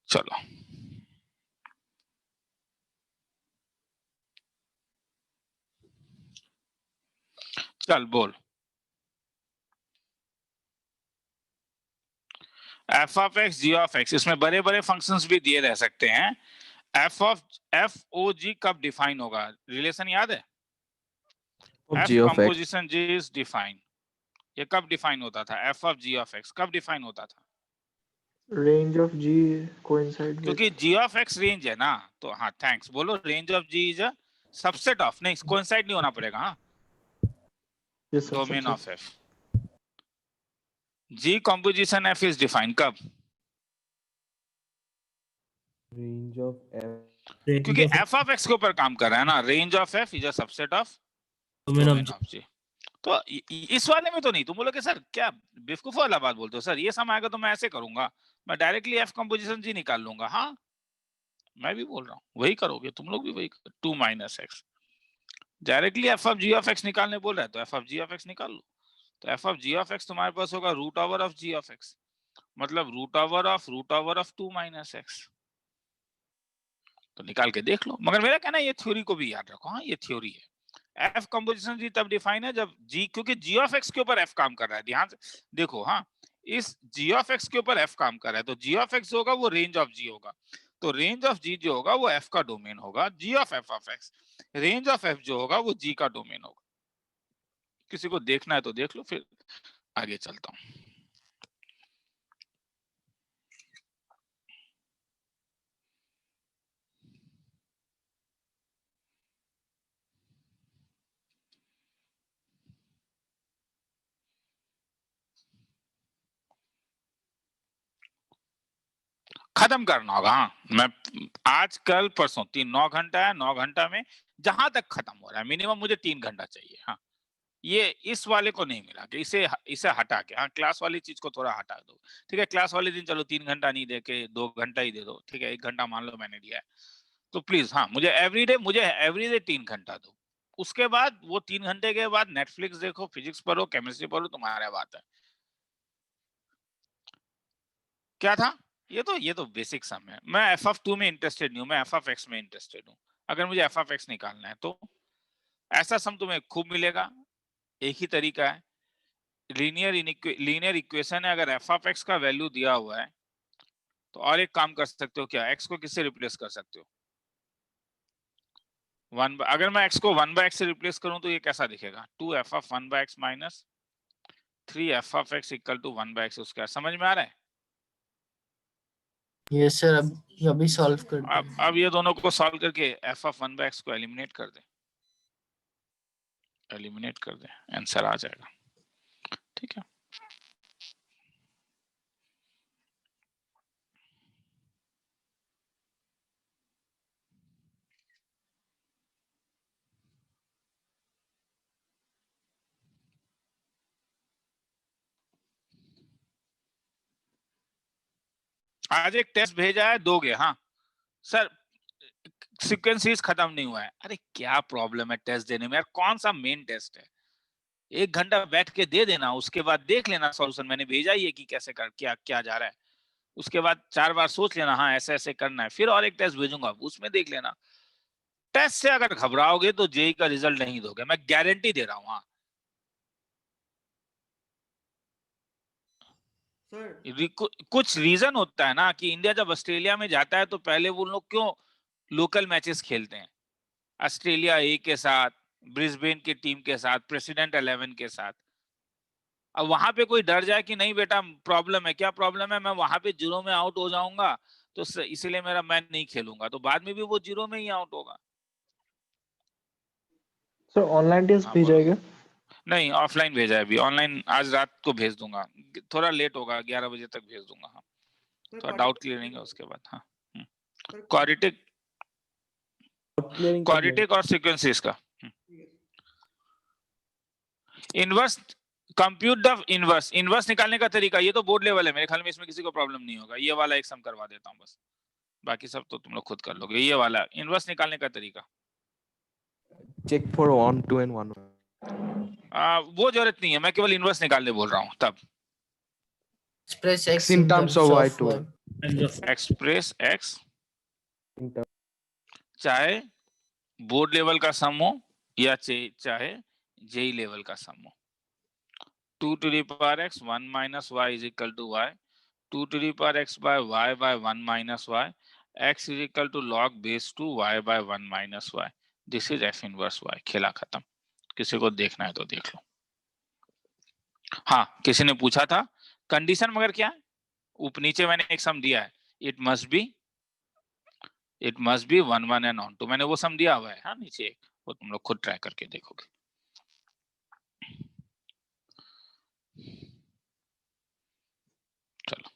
चलो चल बोल। F of x, g of x, इसमें बड़े बड़े फंक्शंस भी दिए रह सकते हैं। एफ ओ जी कब डिफाइन होगा? रिलेशन याद है? F g of x। Composition g is define. ये कब डिफाइन होता था? F of g of x कब डिफाइन होता था? range of g coincide with क्योंकि जी ऑफ एक्स रेंज है ना, तो हाँ थैंक्स बोलो। Range of g is a subset of, नहीं कोइंसाइड नहीं होना पड़ेगा, हाँ, yes sir, domain subset. Of f. G composition f is define कब? range of f। क्योंकि एफ ऑफ एक्स के ऊपर काम कर रहा है ना। Range of f is a subset of Domain of domain of g. तो इस वाले में तो नहीं। तुम बोलोगे सर क्या बेवकूफ वाला बात बोलते हो सर, ये सम आएगा तो मैं ऐसे करूंगा, मैं डायरेक्टली एफ कंपोजिशन जी निकाल लूंगा। हाँ मैं भी बोल रहा हूँ वही करोगे तुम लोग भी, वही 2 - x directly f of g of x निकालने बोल रहा है तो f of g of x निकाल लो। तो f of g of x तुम्हारे पास होगा √ओवर ऑफ जी ऑफ एक्स, मतलब √ओवर ऑफ 2 - x। तो निकाल के देख लो। मगर मेरा कहना है ये थ्योरी को भी याद रखो। हाँ ये थ्योरी है। एफ कंपोजिशन जी तब डिफाइन है जब जी, क्योंकि जी ऑफ एक्स के ऊपर एफ काम कर रहा है। ध्यान से देखो, हाँ इस जी ऑफ एक्स के ऊपर एफ काम कर रहा है, तो जी ऑफ एक्स होगा वो रेंज ऑफ जी होगा। तो रेंज ऑफ जी जो होगा वो एफ का डोमेन होगा। G of x, range of f जो होगा वो जी का डोमेन होगा। किसी को देखना है तो देख लो, फिर आगे चलता हूँ। खत्म करना होगा। हाँ मैं आज कल परसों 9 घंटा है, 9 घंटा में जहां तक खत्म हो रहा है, मिनिमम मुझे 3 घंटा चाहिए। हाँ ये इस वाले को नहीं मिला कि इसे हटा के, हाँ क्लास वाली चीज को थोड़ा हटा दो। ठीक है, क्लास वाले दिन चलो 3 घंटा नहीं दे के 2 घंटा ही दे दो। ठीक है, 1 घंटा मान लो मैंने दिया है। तो प्लीज हाँ मुझे एवरीडे 3 घंटा दो, उसके बाद वो 3 घंटे के बाद नेटफ्लिक्स देखो, फिजिक्स पढ़ो, केमिस्ट्री पढ़ो, तुम्हारा बात है। क्या था ये तो बेसिक सम है। मैं f(2) में इंटरेस्टेड नहीं हूँ, मैं f(x) में इंटरेस्टेड हूँ। अगर मुझे f(x) निकालना है तो ऐसा सम तुम्हें खूब मिलेगा। एक ही तरीका है, लीनियर इक्वेशन है। अगर f(x) का वैल्यू दिया हुआ है तो और एक काम कर सकते हो, क्या x को किससे रिप्लेस कर सकते हो? अगर मैं x को 1/x से रिप्लेस करूं तो ये कैसा दिखेगा? 2f(1/x minus 3f(x) equal to 1/x²। समझ में आ रहा है? यस सर, अभी सॉल्व करते हैं। अब ये दोनों को सॉल्व करके f(1/x) को एलिमिनेट कर दे, आंसर आ जाएगा। ठीक है, आज एक टेस्ट भेजा है, दोगे? हाँ सर, सीक्वेंस सीरीज खत्म नहीं हुआ है। अरे क्या प्रॉब्लम है टेस्ट देने में यार? कौन सा मेन टेस्ट है? 1 घंटा बैठ के दे देना, उसके बाद देख लेना सॉल्यूशन। मैंने भेजा ही है कि कैसे कर क्या जा रहा है, उसके बाद 4 बार सोच लेना, हाँ ऐसे ऐसे करना है। फिर और एक टेस्ट भेजूंगा, उसमें देख लेना। टेस्ट से अगर घबराओगे तो जेई का रिजल्ट नहीं दोगे, मैं गारंटी दे रहा हूँ। हाँ कुछ रीजन होता है ना कि इंडिया जब ऑस्ट्रेलिया में जाता है तो पहले वो लोग क्यों लोकल मैचेस खेलते हैं, ऑस्ट्रेलिया ए के साथ, ब्रिस्बेन की टीम के साथ, प्रेसिडेंट 11 के साथ। अब वहां पे कोई डर जाए कि नहीं बेटा प्रॉब्लम है, क्या प्रॉब्लम है, मैं वहां पे जीरो में आउट हो जाऊंगा तो इसीलिए मैं नहीं खेलूंगा, तो बाद में भी वो जीरो में ही आउट होगा। सर ऑनलाइन टेस्ट हाँ, भेजा बोलो। है क्या? नहीं, ऑफलाइन भेजा है अभी, ऑनलाइन आज रात को भेज दूंगा, थोड़ा लेट होगा, 11 बजे तक भेज दूंगा। हाँ थोड़ा डाउट क्लियरिंग है उसके बाद। हाँ क्वाड्रेटिक और सीक्वेंसेस का इनवर्स, कंप्यूट द इनवर्स निकालने का तरीका ये तो बोर्ड लेवल है, मेरे ख्याल में इसमें किसी को प्रॉब्लम नहीं होगा। ये वाला एक सम करवा देता हूँ बस, बाकी सब तो तुम लोग खुद कर लोगे। ये वाला इनवर्स निकालने का तरीका चेक फॉर 1 2 एंड 1 वो जरूरत नहीं है, मैं केवल इनवर्स निकालने बोल रहा हूँ। तब express x in terms of y2 express x चाहे बोर्ड लेवल का सम हो या चाहे जेई लेवल का सम हो। 2 to the power x 1 minus y is equal to y, 2 to the power x by y by 1 minus y, x is equal to log base 2 y by 1 minus y. This is f inverse y. खेला खत्म। किसी को देखना है तो देख लो। हाँ किसी ने पूछा था कंडीशन मगर क्या है, नीचे मैंने एक सम दिया है, it must be 1 1 and on 2, मैंने वो सम दिया हुआ है। हाँ नीचे एक, वो तुम लोग खुद ट्राई करके देखोगे। चलो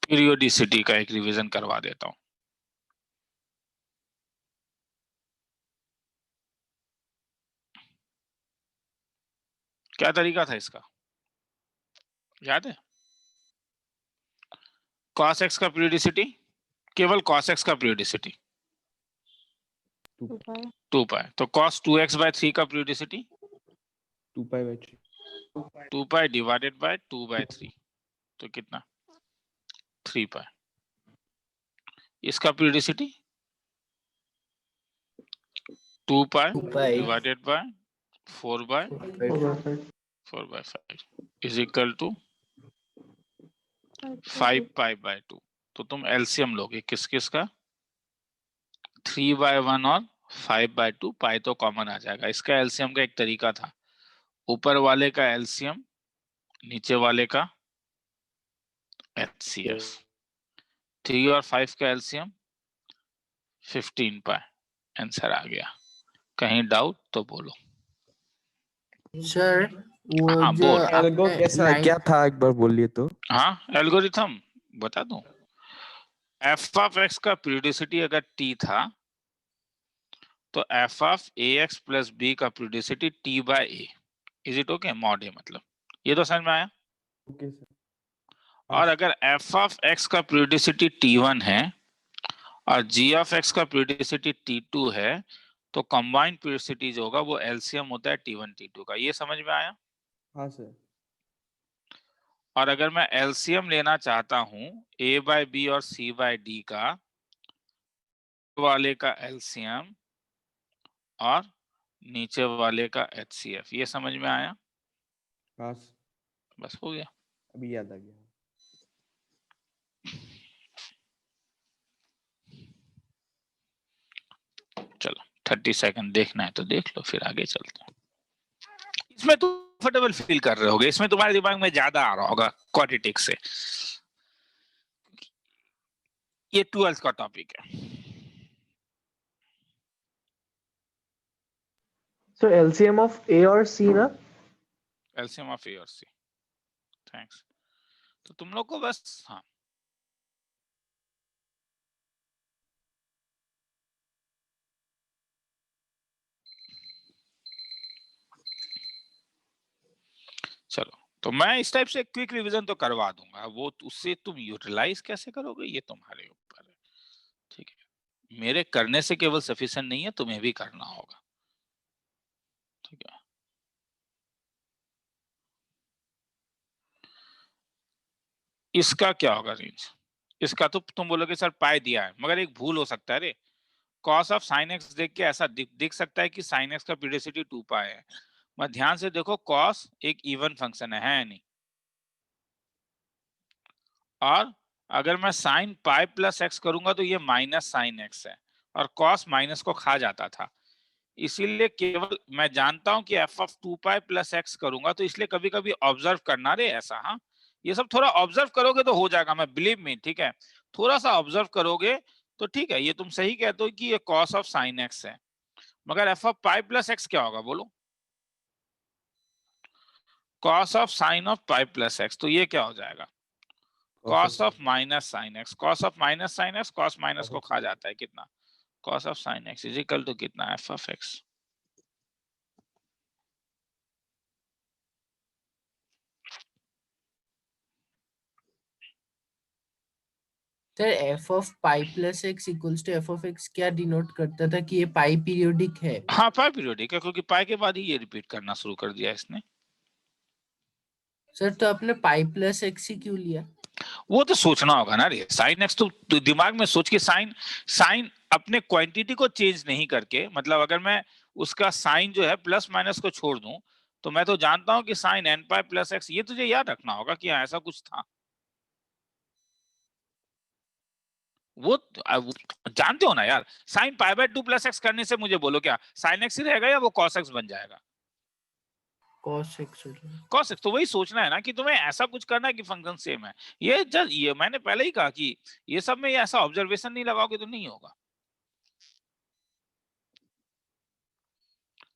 पीरियोडिसिटी का एक रिवीजन करवा देता हूं। क्या तरीका था इसका, याद है? cos x का पीरियोडिसिटी, केवल cos x का पीरियोडिसिटी 2 पाई, तो cos 2x by 3 का periodicity 2 pi by 3 2 pi divided by 2 by 3, तो कितना 3 पाई। इसका periodicity 2 pi divided by 4 by 5 is equal to 5 pi by 2। तो तुम एलसीएम लोगे किस किस का, 3 by 1 और 5 by 2, पाई तो कॉमन आ जाएगा। इसका एलसीएम का एक तरीका था, ऊपर वाले का एलसीएम नीचे वाले का एचसीएफ, 3 और 5 का एलसीएम 15 पाई, आंसर आ गया। कहीं डाउट तो बोलो। सर वो हाँ, जो बोल। एल्गो कैसा क्या था एक बार बोलिए तो। हाँ एल्गोरिथम बता दूं, एफ ऑफ एक्स का पीरियोडिसिटी अगर टी था तो f of a x plus b का periodicity T by a, is it okay? Mod a मतलब, ये तो समझ में आया। Okay sir. और अगर एफ ऑफ एक्स का पीरियोडिसिटी टी1 है और जी ऑफ एक्स का पीरियोडिसिटी टी2 है तो कंबाइंड पीरियोडिसिटी जो होगा वो एलसीएम होता है टी1 टी2 का। ये समझ में आया। हाँ सर। और अगर मैं एलसीएम लेना चाहता हूं ए बाय बी और सी बाय डी का, वाले का एलसीएम और नीचे वाले का एचसीएफ, ये समझ में आया। हाँ बस हो गया। अभी याद आ गया। चलो 30 सेकंड देखना है तो देख लो, फिर आगे चलते हैं। इसमें तुम कंफर्टेबल फील कर रहे होगे, इसमें तुम्हारे दिमाग में ज्यादा आ रहा होगा क्वाड्रेटिक से। ये 12th का टॉपिक है। So LCM of A और C ना? एलसीएम ऑफ ए और सी। थैंक्स। तो तुम लोग को बस, हाँ चलो, तो मैं इस टाइप से क्विक रिवीजन तो करवा दूंगा, वो उससे तुम यूटिलाइज कैसे करोगे ये तुम्हारे ऊपर है, ठीक है। मेरे करने से केवल सफिशिएंट नहीं है, तुम्हें भी करना होगा, ठीक है। इसका क्या होगा रेंज? इसका तो तुम बोलोगे सर पाई दिया है, मगर एक भूल हो सकता है रे। कॉस ऑफ साइन एक्स देख के ऐसा दिख सकता है कि साइन एक्स का पीरियोडिसिटी 2 पाई है, मगर ध्यान से देखो कॉस एक इवन फंक्शन है नहीं। और अगर मैं साइन पाई प्लस एक्स करूंगा तो ये माइनस साइन एक्स है, और कॉस माइनस को खा जाता था। इसीलिए केवल मैं जानता हूं कि F of 2 pi plus x करूंगा, तो इसलिए कभी कभी ऑब्जर्व करना रे ऐसा। हाँ, ये सब थोड़ा ऑब्जर्व करोगे तो हो जाएगा, मैं बिलीव मी, ठीक है। थोड़ा सा ऑब्जर्व करोगे तो ठीक है। ये तुम सही कहते हो कि ये कॉस ऑफ साइन एक्स है, मगर f of pi plus x क्या होगा बोलो? Cos of sine of pi plus x, तो ये क्या हो जाएगा? Cos of minus sine x. Cos of minus sine x cos minus को खा जाता है, कितना? Cos of sine x is equal to कितना? F of x. Sir f of pi plus x equals to f of x क्या denote करता था कि ये पाई पीरियोडिक है? हाँ पाई पीरियोडिक है, क्योंकि पाई के बाद ही ये रिपीट करना शुरू कर दिया इसने। सर तो आपने पाई प्लस एक्स ही क्यों लिया? वो तो सोचना होगा ना रे। साइन एक्स तो दिमाग में सोच के, साइन अपने क्वांटिटी को चेंज नहीं करके, मतलब अगर मैं उसका साइन जो है प्लस माइनस को छोड़ दूं तो मैं तो जानता हूं कि sine n pi plus x, ये तुझे याद रखना होगा कि हाँ, ऐसा कुछ था। वो जानते हो ना यार। साइन पाई बाय 2 प्लस एक्स करने से मुझे बोलो क्या साइन एक्स ही रहेगा या वो कॉस एक्स बन जाएगा? Cos x. Cos x. तो वही सोचना है ना कि तुम्हें ऐसा कुछ करना है कि फंक्शन सेम है। ये मैंने पहले ही कहा कि ये सब में ये ऐसा ऑब्जर्वेशन नहीं लगाओगे तो नहीं होगा।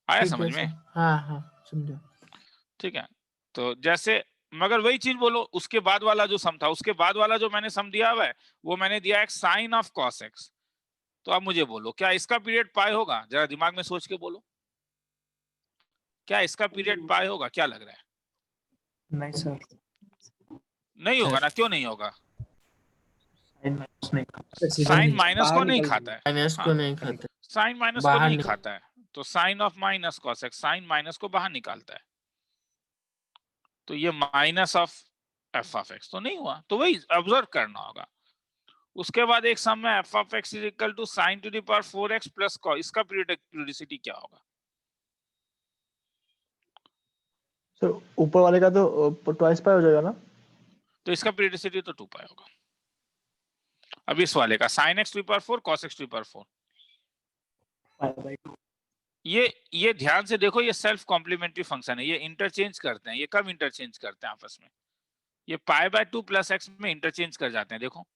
आया समझ में? हाँ हाँ समझो। ठीक है। तो जैसे, मगर वही चीज बोलो, उसके बाद वाला जो सम था, उसके बाद वाला जो मैंने सम दिया हुआ है वो मैंने दिया है साइन ऑफ कॉस एक्स। तो अब मुझे बोलो क्या इसका पीरियड पाई होगा? जरा दिमाग में सोच के बोलो, क्या इसका पीरियड पाई होगा? क्या लग रहा है? नहीं सर, नहीं होगा ना। क्यों नहीं होगा? साइन माइनस नहीं खाता। साइन माइनस को नहीं खाता है। माइनस को नहीं खाता। साइन माइनस को बाहर नहीं निकल- खाता है, तो sine of minus cos x sine minus को बाहर निकालता है। तो ये minus of f of x तो नहीं हुआ, तो वही ऑब्जर्व करना होगा। उसके बाद एक सम में f of x is equal to sine to the power 4x plus cos, इसका पीरियोडिसिटी क्या होगा? सर ऊपर वाले का तो ट्वाइस पाई हो जाएगा ना? तो इसका पीरियोडिसिटी तो 2 पाई होगा। अब इस वाले का sine x to the power 4 cos x to the power 4, ये ध्यान से देखो, ये सेल्फ कॉम्प्लीमेंट्री फंक्शन है, ये इंटरचेंज करते हैं। ये कब इंटरचेंज करते हैं आपस में? ये पाई बाय 2 प्लस एक्स में इंटरचेंज कर जाते हैं। देखो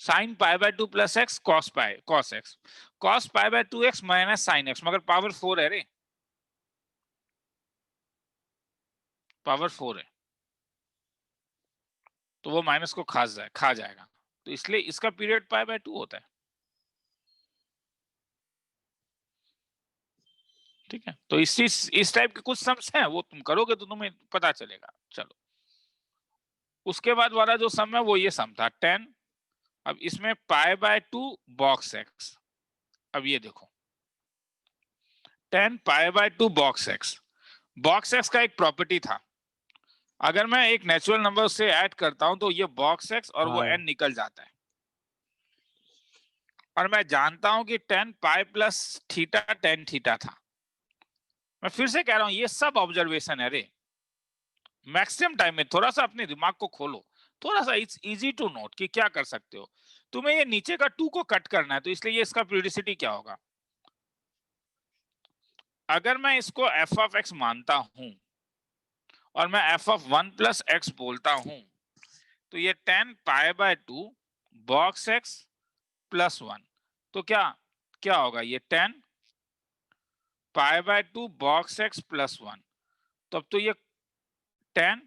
साइन पाई बाय 2 प्लस x cos x, cos pi by 2x minus sine x, मगर पावर 4 है रे, पावर 4 है। तो वो माइनस को खा जाएगा, तो इसलिए इसका पीरियड पाई बाय 2 होता है। ठीक है, तो इस टाइप के कुछ सम्स हैं, वो तुम करोगे तो तुम्हें पता चलेगा। चलो, उसके बाद वाला जो सम है वो ये सम था 10। अब इसमें पाई बाय 2 बॉक्स एक्स। अब ये देखो 10 पाई by 2 box x. Box x का एक प्रॉपर्टी था, अगर मैं एक नेचुरल नंबर से ऐड करता हूं तो ये बॉक्स एक्स और वो n निकल जाता है। और मैं जानता हूं कि 10 pi plus theta tan theta था। मैं फिर से कह रहा हूं, ये सब ऑब्जर्वेशन है रे। मैक्सिमम टाइम में थोड़ा सा अपने दिमाग को खोलो, थोड़ा सा इट्स इजी टू नोट कि क्या कर सकते हो। तुम्हें ये नीचे का 2 को कट करना है, तो इसलिए ये इसका पीरियोडिसिटी क्या होगा। अगर मैं इसको f ऑफ x मानता हूं और मैं f ऑफ 1 प्लस x बोलता हूं, तो ये 10 पाई बाय 2 बॉक्स x प्लस 1, तो क्या होगा, ये 10 पाई बाय 2 बॉक्स x प्लस 1। तो अब तो ये 10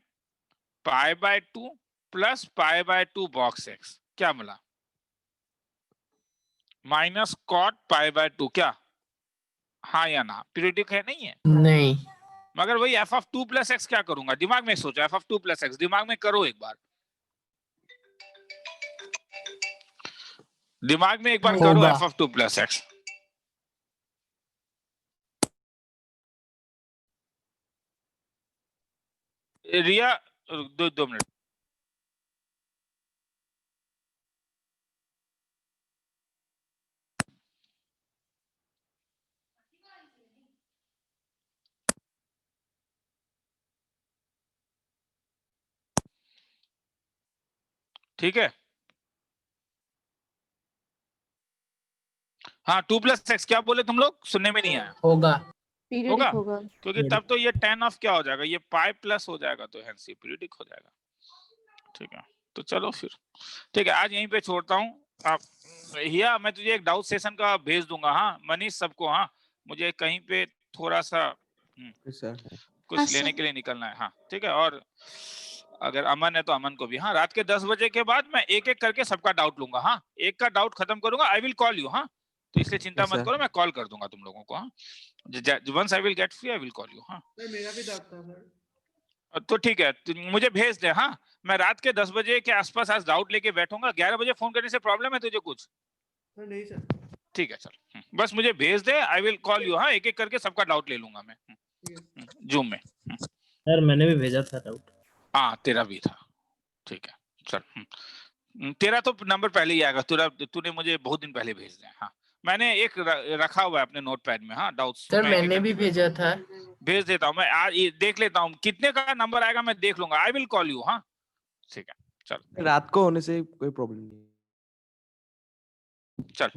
पाई by 2 plus pi by 2 box x क्या मिला, माइनस कॉट पाई बाय 2। क्या, हाँ या ना, पीरियडिक है नहीं है? नहीं। मगर वही f ऑफ 2 प्लस एक्स क्या करूंगा, दिमाग में सोचो, f ऑफ 2 प्लस एक्स दिमाग में करो एक बार, दिमाग में एक बार करो होगा। f ऑफ 2 प्लस एक्स। रिया दो मिनट। ठीक है, हाँ 2 प्लस एक्स क्या बोले तुम लोग, सुनने में नहीं आया। होगा। पीरियडिक होगा। क्योंकि तब तो ये 10 ऑफ क्या हो जाएगा, ये पाई प्लस हो जाएगा, तो हेंस ये पीरियडिक हो जाएगा। ठीक है, तो चलो फिर ठीक है, आज यहीं पे छोड़ता हूँ। आप हिया, मैं तुझे एक डाउट सेशन का भेज दूंगा, हाँ मनीष सबको, हाँ मुझे कहीं पे थोड़ा सा कुछ हाँ, लेने सर। के लिए निकलना है। हाँ ठीक है, और अगर अमन है तो अमन को भी। हाँ, रात के 10 बजे के बाद मैं एक एक करके सबका डाउट लूंगा। हाँ, एक का डाउट खत्म करूंगा, आई विल कॉल यू। हाँ, तो इसलिए चिंता मत करो, मैं कॉल कर दूंगा तुम लोगों को। हाँ, once I will get free I will call you. हाँ मेरा भी डाउट था सर। तो ठीक है, तो मुझे भेज दे। हाँ, मैं रात के 10 बजे के आसपास आज डाउट लेके बैठूंगा। 11 बजे फोन करने से प्रॉब्लम है तुझे कुछ? नहीं सर। ठीक है, चल बस मुझे भेज दे, आई विल कॉल यू। हाँ, एक एक करके सबका डाउट ले लूंगा मैं जूम में। सर मैंने भी भेजा था डाउट। हाँ, तेरा भी था। ठीक है, चल तेरा तो नंबर पहले ही आएगा, तूने मुझे बहुत दिन पहले भेज दिया। हाँ, मैंने एक रखा हुआ है अपने नोटपैड में। हाँ, डाउट्स सर मैंने भी भेजा था। भेज देता हूँ मैं आज, ये देख लेता हूँ कितने का नंबर आएगा, मैं देख लूंगा। आई विल कॉल यू। हाँ ठीक है, चल रात को होने से कोई प्रॉब्लम नहीं। चल।